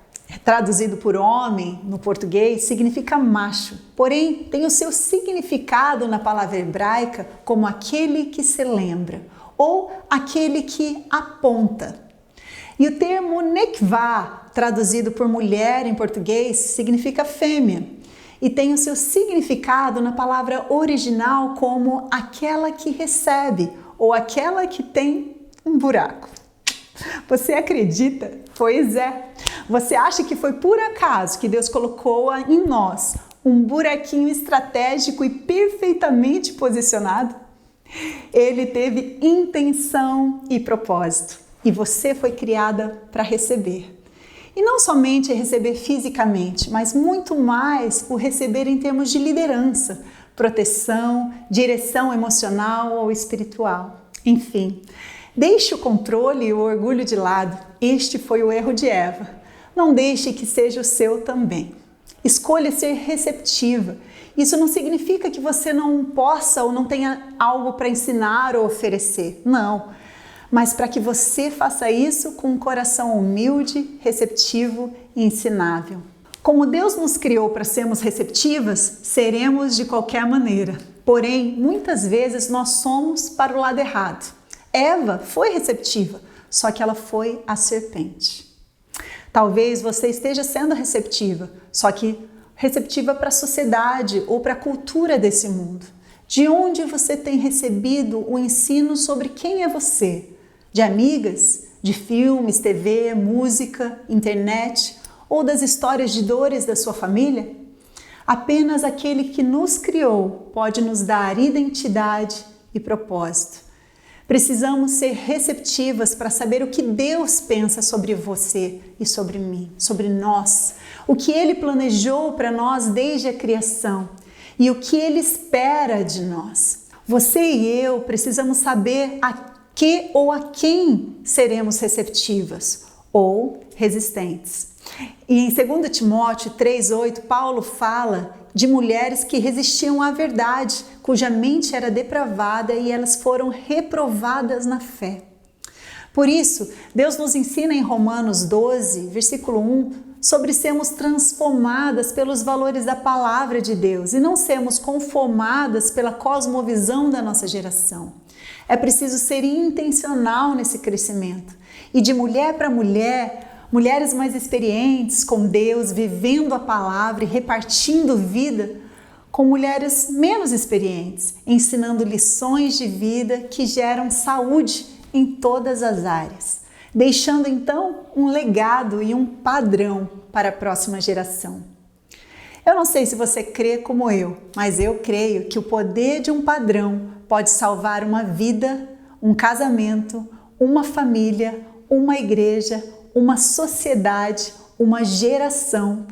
traduzido por homem no português, significa macho, porém tem o seu significado na palavra hebraica como aquele que se lembra ou aquele que aponta. E o termo nekvá, traduzido por mulher em português, significa fêmea e tem o seu significado na palavra original como aquela que recebe ou aquela que tem um buraco. Você acredita? Pois é. Você acha que foi por acaso que Deus colocou em nós um buraquinho estratégico e perfeitamente posicionado? Ele teve intenção e propósito. E você foi criada para receber. E não somente receber fisicamente, mas muito mais o receber em termos de liderança, proteção, direção emocional ou espiritual. Enfim, deixe o controle e o orgulho de lado. Este foi o erro de Eva. Não deixe que seja o seu também. Escolha ser receptiva. Isso não significa que você não possa ou não tenha algo para ensinar ou oferecer. Não. Mas para que você faça isso com um coração humilde, receptivo e ensinável. Como Deus nos criou para sermos receptivas, seremos de qualquer maneira. Porém, muitas vezes nós somos para o lado errado. Eva foi receptiva, só que ela foi a serpente. Talvez você esteja sendo receptiva, só que receptiva para a sociedade ou para a cultura desse mundo. De onde você tem recebido o ensino sobre quem é você? De amigas? De filmes, TV, música, internet? Ou das histórias de dores da sua família? Apenas aquele que nos criou pode nos dar identidade e propósito. Precisamos ser receptivas para saber o que Deus pensa sobre você e sobre mim, sobre nós, o que Ele planejou para nós desde a criação e o que Ele espera de nós. Você e eu precisamos saber a que ou a quem seremos receptivas ou resistentes. E em 2 Timóteo 3,8, Paulo fala de mulheres que resistiam à verdade, cuja mente era depravada e elas foram reprovadas na fé. Por isso, Deus nos ensina em Romanos 12, versículo 1, sobre sermos transformadas pelos valores da palavra de Deus e não sermos conformadas pela cosmovisão da nossa geração. É preciso ser intencional nesse crescimento. E de mulher para mulher, mulheres mais experientes com Deus, vivendo a palavra e repartindo vida, com mulheres menos experientes, ensinando lições de vida que geram saúde em todas as áreas, deixando então um legado e um padrão para a próxima geração. Eu não sei se você crê como eu, mas eu creio que o poder de um padrão pode salvar uma vida, um casamento, uma família, uma igreja, uma sociedade, uma geração,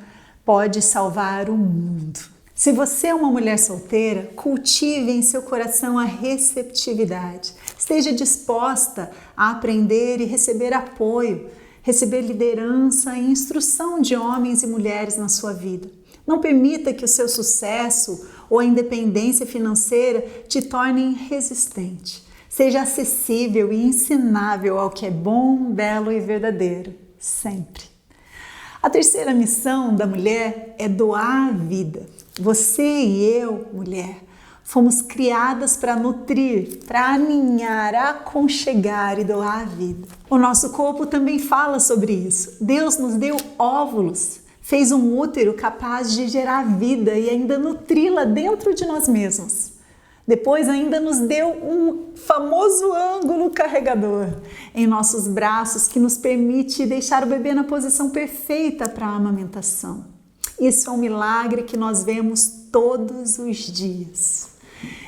pode salvar o mundo. Se você é uma mulher solteira, cultive em seu coração a receptividade. Esteja disposta a aprender e receber apoio, receber liderança e instrução de homens e mulheres na sua vida. Não permita que o seu sucesso ou a independência financeira te tornem resistente. Seja acessível e ensinável ao que é bom, belo e verdadeiro, sempre. A terceira missão da mulher é doar a vida. Você e eu, mulher, fomos criadas para nutrir, para aninhar, aconchegar e doar a vida. O nosso corpo também fala sobre isso. Deus nos deu óvulos, fez um útero capaz de gerar vida e ainda nutri-la dentro de nós mesmos. Depois ainda nos deu um famoso ângulo carregador em nossos braços que nos permite deixar o bebê na posição perfeita para a amamentação. Isso é um milagre que nós vemos todos os dias.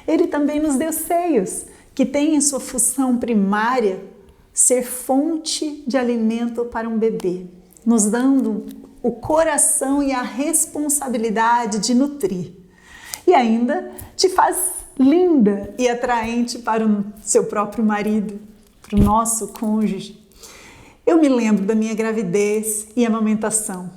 Ele também nos deu seios, que têm em sua função primária ser fonte de alimento para um bebê, nos dando o coração e a responsabilidade de nutrir. E ainda te faz linda e atraente para o seu próprio marido, para o nosso cônjuge. Eu me lembro da minha gravidez e amamentação,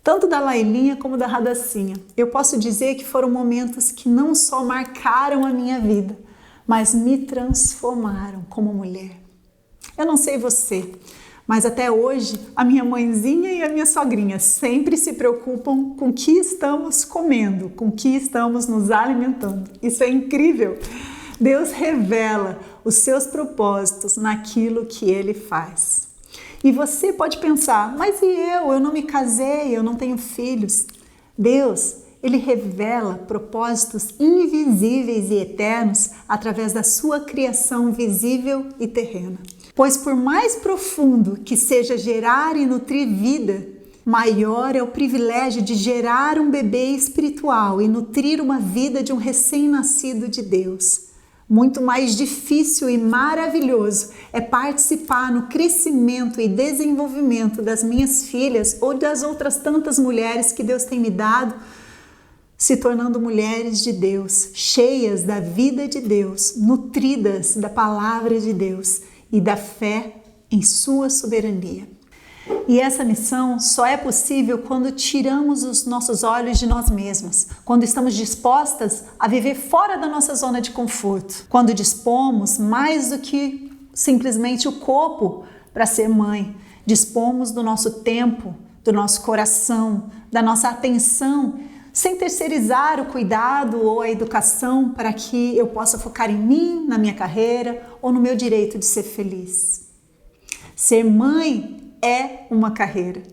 tanto da Lailinha como da Radacinha. Eu posso dizer que foram momentos que não só marcaram a minha vida, mas me transformaram como mulher. Eu não sei você, mas até hoje a minha mãezinha e a minha sogrinha sempre se preocupam com o que estamos comendo, com o que estamos nos alimentando. Isso é incrível! Deus revela os seus propósitos naquilo que Ele faz. E você pode pensar, mas e eu? Eu não me casei, eu não tenho filhos. Deus, Ele revela propósitos invisíveis e eternos através da sua criação visível e terrena. Pois por mais profundo que seja gerar e nutrir vida, maior é o privilégio de gerar um bebê espiritual e nutrir uma vida de um recém-nascido de Deus. Muito mais difícil e maravilhoso é participar no crescimento e desenvolvimento das minhas filhas ou das outras tantas mulheres que Deus tem me dado, se tornando mulheres de Deus, cheias da vida de Deus, nutridas da palavra de Deus e da fé em sua soberania. E essa missão só é possível quando tiramos os nossos olhos de nós mesmas, quando estamos dispostas a viver fora da nossa zona de conforto, quando dispomos mais do que simplesmente o corpo para ser mãe, dispomos do nosso tempo, do nosso coração, da nossa atenção, sem terceirizar o cuidado ou a educação para que eu possa focar em mim, na minha carreira ou no meu direito de ser feliz. Ser mãe é uma carreira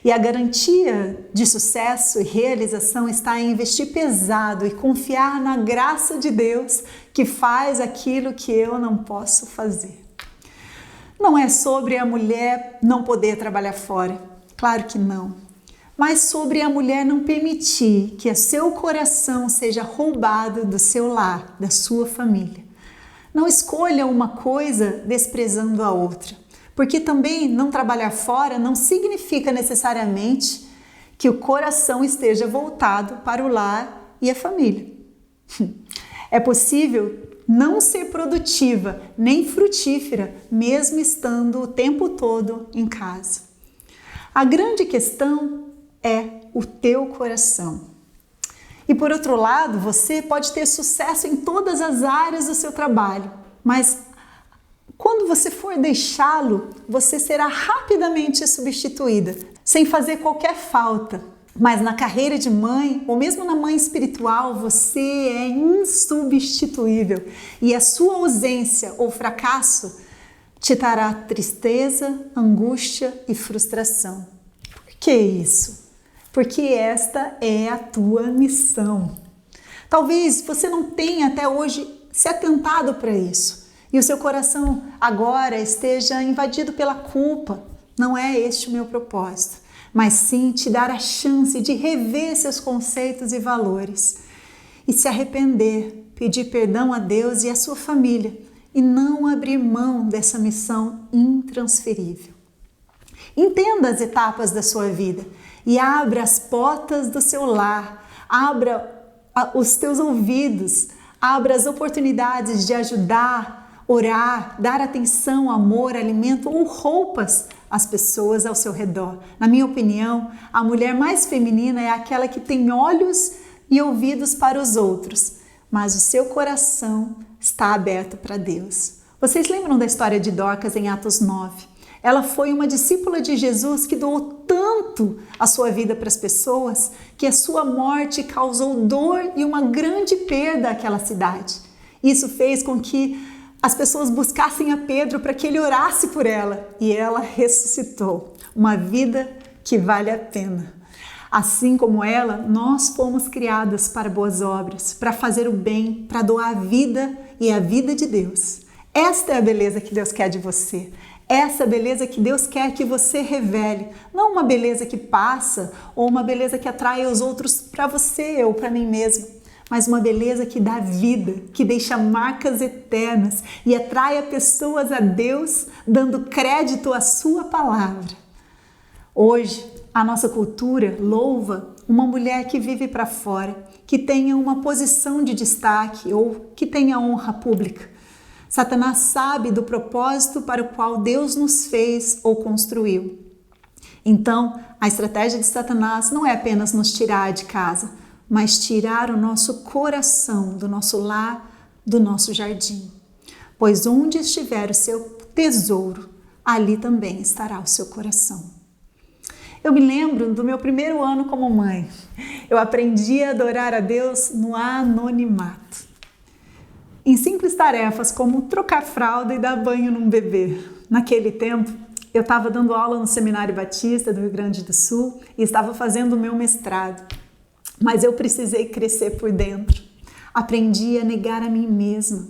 e a garantia de sucesso e realização está em investir pesado e confiar na graça de Deus que faz aquilo que eu não posso fazer. Não é sobre a mulher não poder trabalhar fora, claro que não, mas sobre a mulher não permitir que o seu coração seja roubado do seu lar, da sua família. Não escolha uma coisa desprezando a outra. Porque também não trabalhar fora não significa necessariamente que o coração esteja voltado para o lar e a família. É possível não ser produtiva nem frutífera, mesmo estando o tempo todo em casa. A grande questão é o teu coração. E por outro lado, você pode ter sucesso em todas as áreas do seu trabalho, mas quando você for deixá-lo, você será rapidamente substituída, sem fazer qualquer falta. Mas na carreira de mãe, ou mesmo na mãe espiritual, você é insubstituível. E a sua ausência ou fracasso te trará tristeza, angústia e frustração. Por que isso? Porque esta é a tua missão. Talvez você não tenha até hoje se atentado para isso. E o seu coração agora esteja invadido pela culpa. Não é este o meu propósito, mas sim te dar a chance de rever seus conceitos e valores e se arrepender, pedir perdão a Deus e à sua família e não abrir mão dessa missão intransferível. Entenda as etapas da sua vida e abra as portas do seu lar, abra os teus ouvidos, abra as oportunidades de ajudar, orar, dar atenção, amor, alimento ou roupas às pessoas ao seu redor. Na minha opinião, a mulher mais feminina é aquela que tem olhos e ouvidos para os outros, mas o seu coração está aberto para Deus. Vocês lembram da história de Dorcas em Atos 9? Ela foi uma discípula de Jesus que doou tanto a sua vida para as pessoas que a sua morte causou dor e uma grande perda àquela cidade. Isso fez com que as pessoas buscassem a Pedro para que ele orasse por ela e ela ressuscitou. Uma vida que vale a pena. Assim como ela, nós fomos criadas para boas obras, para fazer o bem, para doar a vida e a vida de Deus. Esta é a beleza que Deus quer de você. Essa beleza que Deus quer que você revele. Não uma beleza que passa ou uma beleza que atrai os outros para você ou para mim mesmo, mas uma beleza que dá vida, que deixa marcas eternas e atrai pessoas a Deus, dando crédito à sua palavra. Hoje, a nossa cultura louva uma mulher que vive para fora, que tenha uma posição de destaque ou que tenha honra pública. Satanás sabe do propósito para o qual Deus nos fez ou construiu. Então, a estratégia de Satanás não é apenas nos tirar de casa, mas tirar o nosso coração do nosso lar, do nosso jardim. Pois onde estiver o seu tesouro, ali também estará o seu coração. Eu me lembro do meu primeiro ano como mãe. Eu aprendi a adorar a Deus no anonimato. Em simples tarefas como trocar fralda e dar banho num bebê. Naquele tempo, eu estava dando aula no Seminário Batista do Rio Grande do Sul e estava fazendo o meu mestrado. Mas eu precisei crescer por dentro. Aprendi a negar a mim mesma,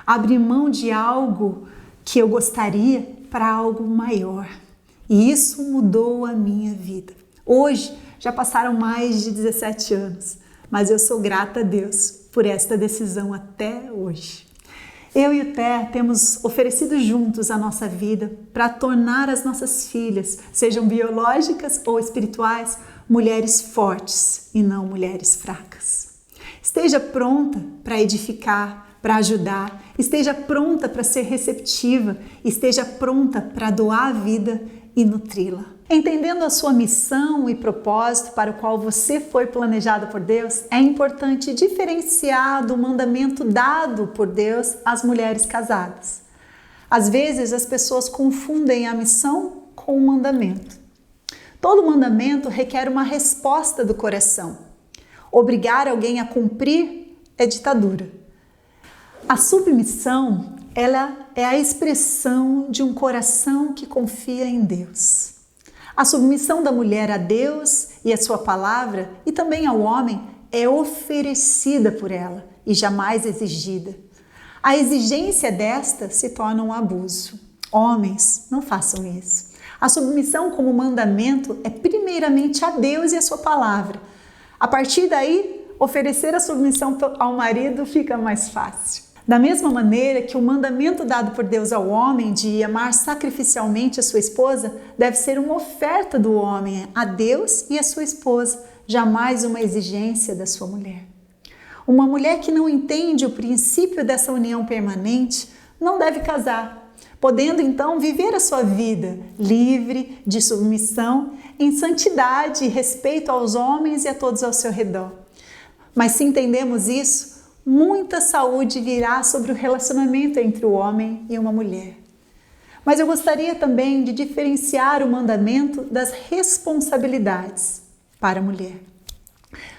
abrir mão de algo que eu gostaria para algo maior. E isso mudou a minha vida. Hoje, já passaram mais de 17 anos, mas eu sou grata a Deus por esta decisão até hoje. Eu e o Té temos oferecido juntos a nossa vida para tornar as nossas filhas, sejam biológicas ou espirituais, mulheres fortes e não mulheres fracas. Esteja pronta para edificar, para ajudar, esteja pronta para ser receptiva, esteja pronta para doar a vida e nutri-la. Entendendo a sua missão e propósito para o qual você foi planejado por Deus, é importante diferenciar do mandamento dado por Deus às mulheres casadas. Às vezes as pessoas confundem a missão com o mandamento. Todo mandamento requer uma resposta do coração. Obrigar alguém a cumprir é ditadura. A submissão, ela é a expressão de um coração que confia em Deus. A submissão da mulher a Deus e a sua palavra e também ao homem é oferecida por ela e jamais exigida. A exigência desta se torna um abuso. Homens, não façam isso. A submissão como mandamento é primeiramente a Deus e a sua palavra. A partir daí, oferecer a submissão ao marido fica mais fácil. Da mesma maneira que o mandamento dado por Deus ao homem de amar sacrificialmente a sua esposa deve ser uma oferta do homem a Deus e a sua esposa, jamais uma exigência da sua mulher. Uma mulher que não entende o princípio dessa união permanente não deve casar, podendo então viver a sua vida livre de submissão, em santidade e respeito aos homens e a todos ao seu redor. Mas se entendemos isso, muita saúde virá sobre o relacionamento entre o homem e uma mulher. Mas eu gostaria também de diferenciar o mandamento das responsabilidades para a mulher.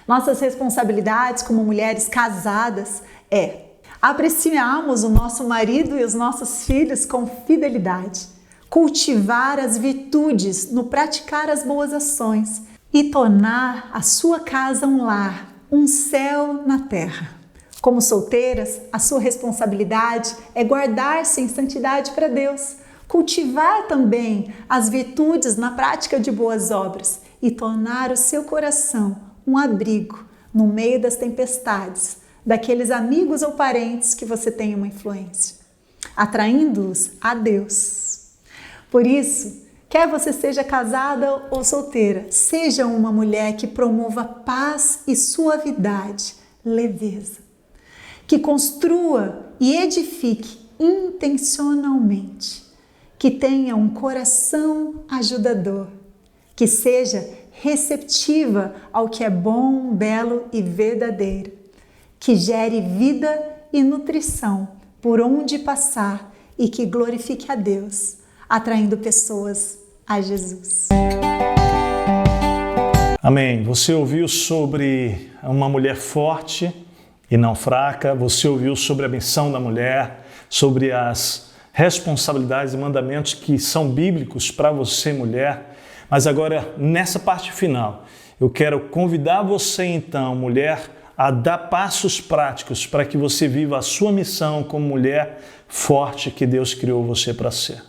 Nossas responsabilidades como mulheres casadas é apreciarmos o nosso marido e os nossos filhos com fidelidade, cultivar as virtudes no praticar as boas ações e tornar a sua casa um lar, um céu na terra. Como solteiras, a sua responsabilidade é guardar-se em santidade para Deus, cultivar também as virtudes na prática de boas obras e tornar o seu coração um abrigo no meio das tempestades, daqueles amigos ou parentes que você tem uma influência, atraindo-os a Deus. Por isso, quer você seja casada ou solteira, seja uma mulher que promova paz e suavidade, leveza. Que construa e edifique intencionalmente, que tenha um coração ajudador, que seja receptiva ao que é bom, belo e verdadeiro, que gere vida e nutrição por onde passar e que glorifique a Deus, atraindo pessoas a Jesus. Amém. Você ouviu sobre uma mulher forte e não fraca, você ouviu sobre a missão da mulher, sobre as responsabilidades e mandamentos que são bíblicos para você, mulher. Mas agora, nessa parte final, eu quero convidar você então, mulher, a dar passos práticos para que você viva a sua missão como mulher forte que Deus criou você para ser.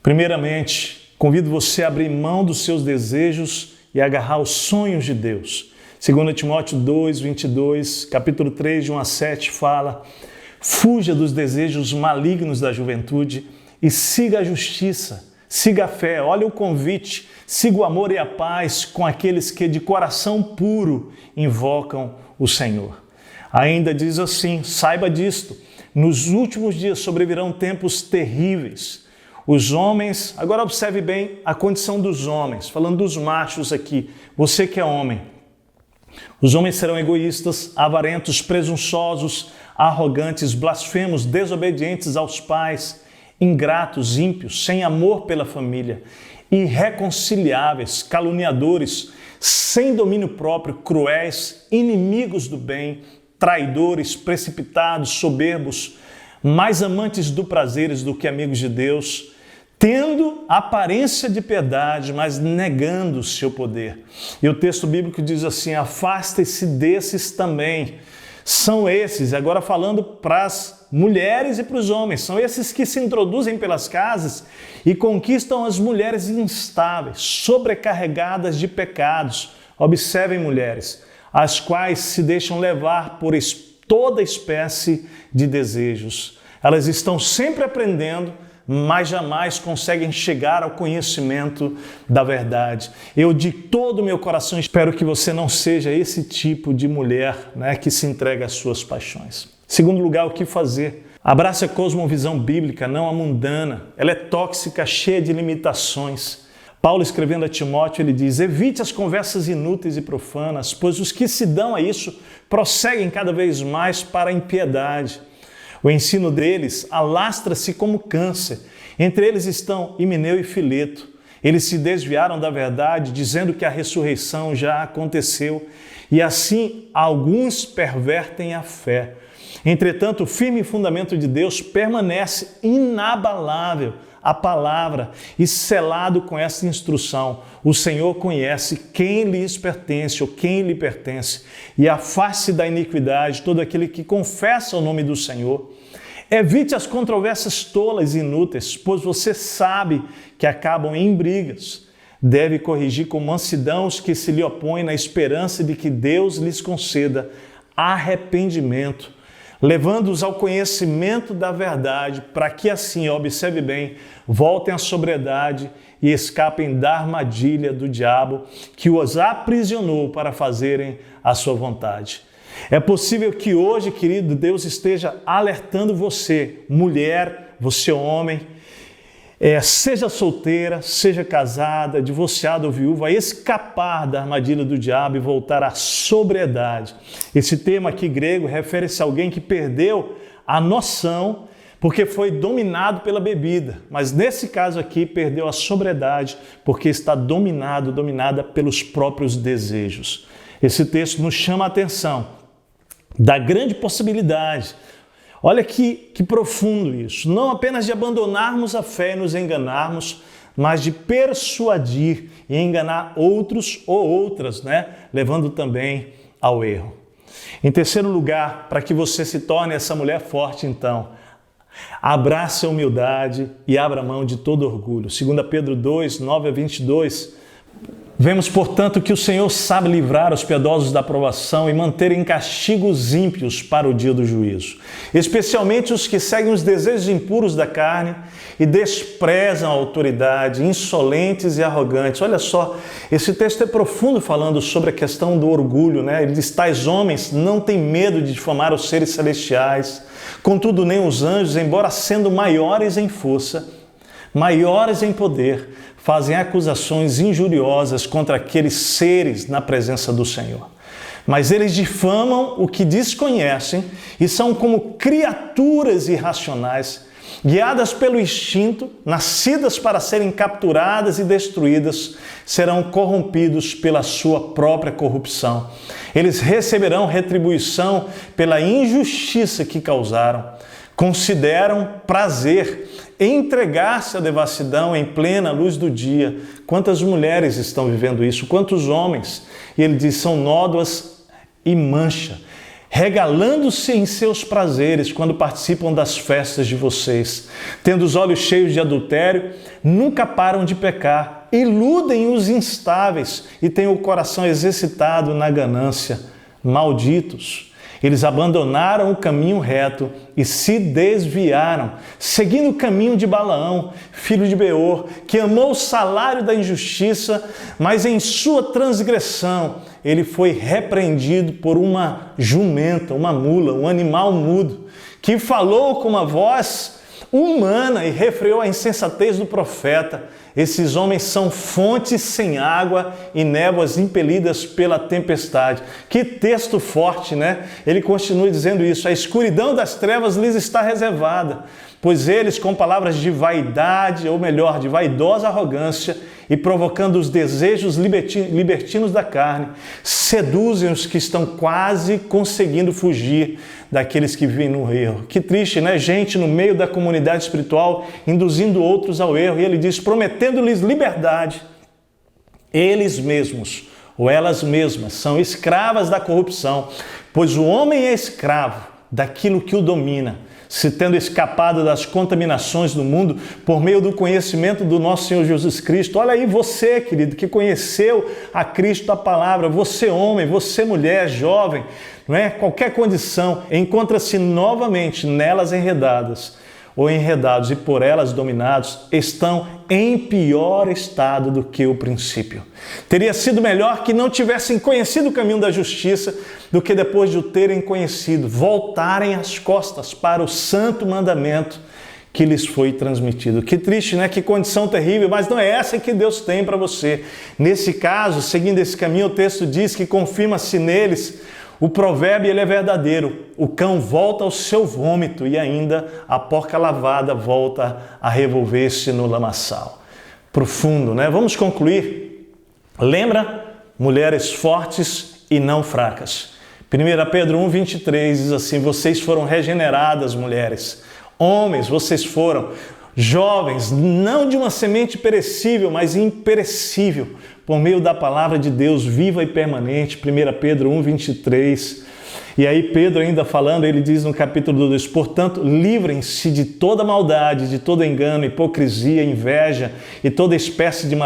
Primeiramente, convido você a abrir mão dos seus desejos e agarrar os sonhos de Deus. 2 Timóteo 2, 22, capítulo 3, de 1 a 7, fala: fuja dos desejos malignos da juventude e siga a justiça, siga a fé, olha o convite, siga o amor e a paz com aqueles que de coração puro invocam o Senhor. Ainda diz assim: saiba disto, nos últimos dias sobrevirão tempos terríveis. Os homens, agora observe bem a condição dos homens, falando dos machos aqui, você que é homem. Os homens serão egoístas, avarentos, presunçosos, arrogantes, blasfemos, desobedientes aos pais, ingratos, ímpios, sem amor pela família, irreconciliáveis, caluniadores, sem domínio próprio, cruéis, inimigos do bem, traidores, precipitados, soberbos, mais amantes do prazeres do que amigos de Deus, tendo aparência de piedade, mas negando o seu poder. E o texto bíblico diz assim: afaste-se desses também. São esses, agora falando para as mulheres e para os homens, são esses que se introduzem pelas casas e conquistam as mulheres instáveis, sobrecarregadas de pecados. Observem, mulheres, as quais se deixam levar por toda espécie de desejos. Elas estão sempre aprendendo, mas jamais conseguem chegar ao conhecimento da verdade. Eu de todo o meu coração espero que você não seja esse tipo de mulher, né, que se entrega às suas paixões. Segundo lugar, o que fazer? Abrace a cosmovisão bíblica, não a mundana. Ela é tóxica, cheia de limitações. Paulo, escrevendo a Timóteo, ele diz: evite as conversas inúteis e profanas, pois os que se dão a isso prosseguem cada vez mais para a impiedade. O ensino deles alastra-se como câncer. Entre eles estão Himeneu e Fileto. Eles se desviaram da verdade, dizendo que a ressurreição já aconteceu, e assim alguns pervertem a fé. Entretanto, o firme fundamento de Deus permanece inabalável, a palavra, e selado com essa instrução: o Senhor conhece quem lhes pertence ou quem lhe pertence, e afaste da iniquidade todo aquele que confessa o nome do Senhor. Evite as controvérsias tolas e inúteis, pois você sabe que acabam em brigas. Deve corrigir com mansidão os que se lhe opõem, na esperança de que Deus lhes conceda arrependimento, levando-os ao conhecimento da verdade, para que assim, observe bem, voltem à sobriedade e escapem da armadilha do diabo que os aprisionou para fazerem a sua vontade. É possível que hoje, querido, Deus esteja alertando você, mulher, você homem, seja solteira, seja casada, divorciada ou viúva, a escapar da armadilha do diabo e voltar à sobriedade. Esse termo aqui grego refere-se a alguém que perdeu a noção porque foi dominado pela bebida, mas nesse caso aqui perdeu a sobriedade porque está dominada pelos próprios desejos. Esse texto nos chama a atenção da grande possibilidade. Olha que profundo isso. Não apenas de abandonarmos a fé e nos enganarmos, mas de persuadir e enganar outros ou outras, né? Levando também ao erro. Em terceiro lugar, para que você se torne essa mulher forte, então, abrace a humildade e abra mão de todo orgulho. 2 Pedro 2, 9 a 22, vemos, portanto, que o Senhor sabe livrar os piedosos da provação e manter em castigo os ímpios para o dia do juízo, especialmente os que seguem os desejos impuros da carne e desprezam a autoridade, insolentes e arrogantes. Olha só, esse texto é profundo, falando sobre a questão do orgulho, né? Ele diz: tais homens não têm medo de difamar os seres celestiais, contudo nem os anjos, embora sendo maiores em força, maiores em poder, fazem acusações injuriosas contra aqueles seres na presença do Senhor. Mas eles difamam o que desconhecem e são como criaturas irracionais. guiadas pelo instinto, nascidas para serem capturadas e destruídas, serão corrompidos pela sua própria corrupção. Eles receberão retribuição pela injustiça que causaram. Consideram prazer entregar-se à devassidão em plena luz do dia. Quantas mulheres estão vivendo isso? Quantos homens? E ele diz, são nódoas e mancha, regalando-se em seus prazeres quando participam das festas de vocês. Tendo os olhos cheios de adultério, nunca param de pecar, iludem os instáveis e têm o coração exercitado na ganância. Malditos! Eles abandonaram o caminho reto e se desviaram, seguindo o caminho de Balaão, filho de Beor, que amou o salário da injustiça, mas em sua transgressão ele foi repreendido por uma jumenta, uma mula, um animal mudo, que falou com uma voz humana e refreou a insensatez do profeta. Esses homens são fontes sem água e névoas impelidas pela tempestade. Que texto forte, né? Ele continua dizendo isso. A escuridão das trevas lhes está reservada, pois eles, com palavras de vaidade, ou melhor, de vaidosa arrogância, e provocando os desejos libertinos da carne, seduzem os que estão quase conseguindo fugir daqueles que vivem no erro. Que triste, né? Gente no meio da comunidade espiritual induzindo outros ao erro. E ele diz, prometendo-lhes liberdade. Eles mesmos, ou elas mesmas, são escravas da corrupção, pois o homem é escravo daquilo que o domina, se tendo escapado das contaminações do mundo por meio do conhecimento do nosso Senhor Jesus Cristo. Olha aí você, querido, que conheceu a Cristo, a palavra, você homem, você mulher, jovem, não é? Qualquer condição, encontra-se novamente nelas enredadas ou enredados e por elas dominados, estão em pior estado do que o princípio. Teria sido melhor que não tivessem conhecido o caminho da justiça do que depois de o terem conhecido, voltarem as costas para o santo mandamento que lhes foi transmitido. Que triste, né? Que condição terrível, mas não é essa que Deus tem para você. Nesse caso, seguindo esse caminho, o texto diz que confirma-se neles o provérbio, ele é verdadeiro. O cão volta ao seu vômito e ainda a porca lavada volta a revolver-se no lamaçal. Profundo, né? Vamos concluir. Lembra? Mulheres fortes e não fracas. 1 Pedro 1,23 diz assim, vocês foram regeneradas, mulheres. Homens, vocês foram jovens, não de uma semente perecível, mas imperecível, por meio da palavra de Deus viva e permanente. 1 Pedro 1,23. E aí Pedro ainda falando, ele diz no capítulo 2, portanto, livrem-se de toda maldade, de todo engano, hipocrisia, inveja e toda espécie de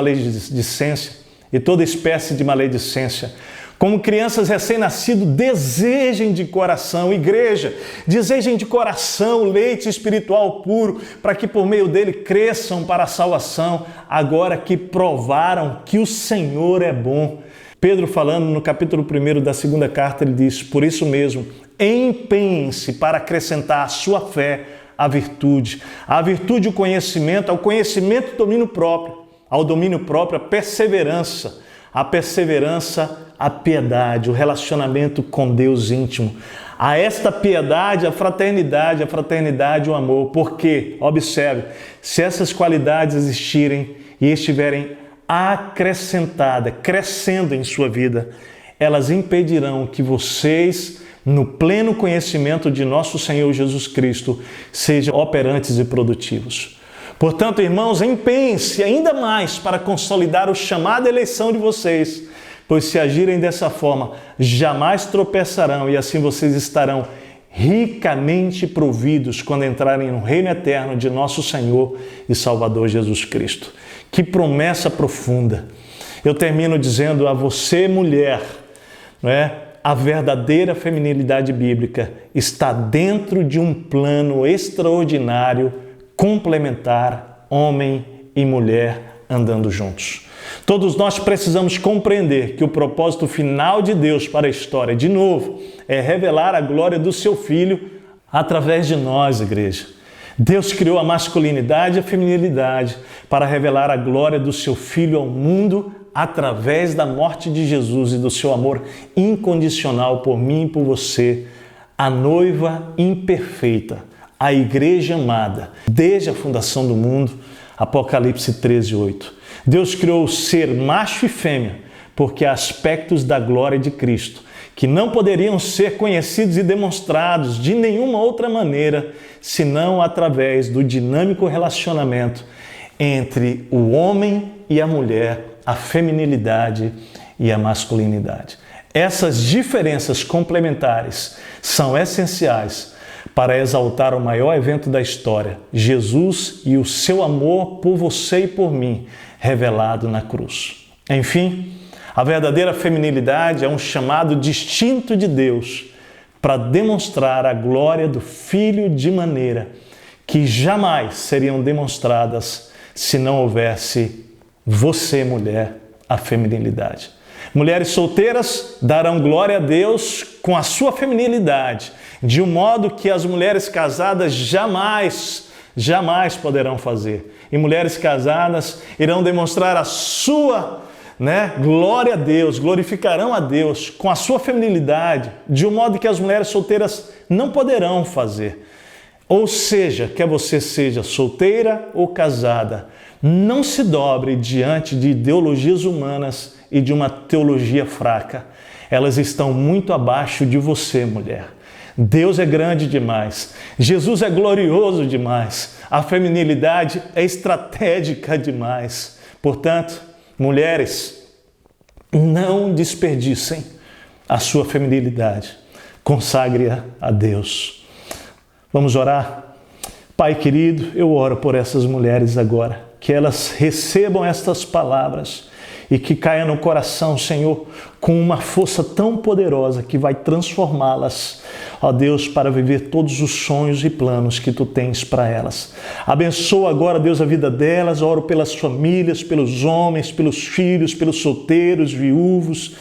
maledicência. Como crianças recém-nascidas, desejem de coração, igreja, desejem de coração o leite espiritual puro, para que por meio dele cresçam para a salvação, agora que provaram que o Senhor é bom. Pedro falando no capítulo 1 da segunda carta, ele diz, por isso mesmo, empenhem-se para acrescentar à sua fé a virtude o conhecimento, ao conhecimento o domínio próprio, ao domínio próprio a perseverança, a piedade, o relacionamento com Deus íntimo. A esta piedade, a fraternidade o amor. Porque, observe, se essas qualidades existirem e estiverem acrescentadas, crescendo em sua vida, elas impedirão que vocês, no pleno conhecimento de nosso Senhor Jesus Cristo, sejam operantes e produtivos. Portanto, irmãos, empenhem-se ainda mais para consolidar o chamado eleição de vocês, pois se agirem dessa forma, jamais tropeçarão e assim vocês estarão ricamente providos quando entrarem no reino eterno de nosso Senhor e Salvador Jesus Cristo. Que promessa profunda! Eu termino dizendo a você, mulher, não é? A verdadeira feminilidade bíblica está dentro de um plano extraordinário, complementar, homem e mulher andando juntos. Todos nós precisamos compreender que o propósito final de Deus para a história, de novo, é revelar a glória do seu Filho através de nós, igreja. Deus criou a masculinidade e a feminilidade para revelar a glória do seu Filho ao mundo através da morte de Jesus e do seu amor incondicional por mim e por você, a noiva imperfeita, a igreja amada, desde a fundação do mundo, Apocalipse 13:8. Deus criou o ser macho e fêmea, porque há aspectos da glória de Cristo que não poderiam ser conhecidos e demonstrados de nenhuma outra maneira, senão através do dinâmico relacionamento entre o homem e a mulher, a feminilidade e a masculinidade. Essas diferenças complementares são essenciais para exaltar o maior evento da história, Jesus e o seu amor por você e por mim, revelado na cruz. Enfim, a verdadeira feminilidade é um chamado distinto de Deus para demonstrar a glória do Filho de maneira que jamais seriam demonstradas se não houvesse você, mulher, a feminilidade. Mulheres solteiras darão glória a Deus com a sua feminilidade, de um modo que as mulheres casadas jamais poderão fazer. E mulheres casadas irão demonstrar a sua glória a Deus, glorificarão a Deus com a sua feminilidade, de um modo que as mulheres solteiras não poderão fazer. Ou seja, quer você seja solteira ou casada, não se dobre diante de ideologias humanas e de uma teologia fraca. Elas estão muito abaixo de você, mulher. Deus é grande demais. Jesus é glorioso demais. A feminilidade é estratégica demais. Portanto, mulheres, não desperdicem a sua feminilidade. Consagre-a a Deus. Vamos orar? Pai querido, eu oro por essas mulheres agora, que elas recebam estas palavras e que caia no coração, Senhor, com uma força tão poderosa que vai transformá-las, ó Deus, para viver todos os sonhos e planos que Tu tens para elas. Abençoa agora, Deus, a vida delas. Oro pelas famílias, pelos homens, pelos filhos, pelos solteiros, viúvas,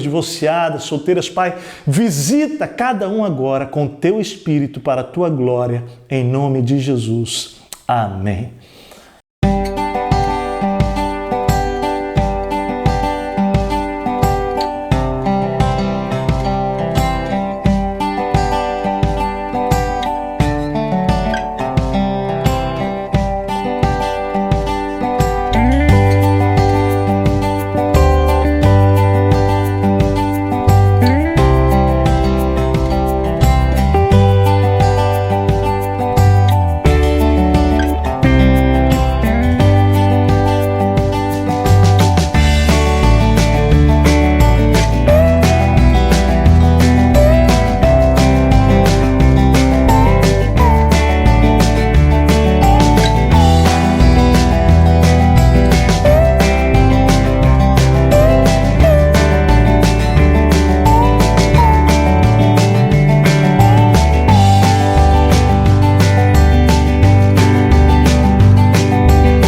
divorciadas, solteiras. Pai, visita cada um agora com Teu Espírito para a Tua glória, em nome de Jesus. Amém.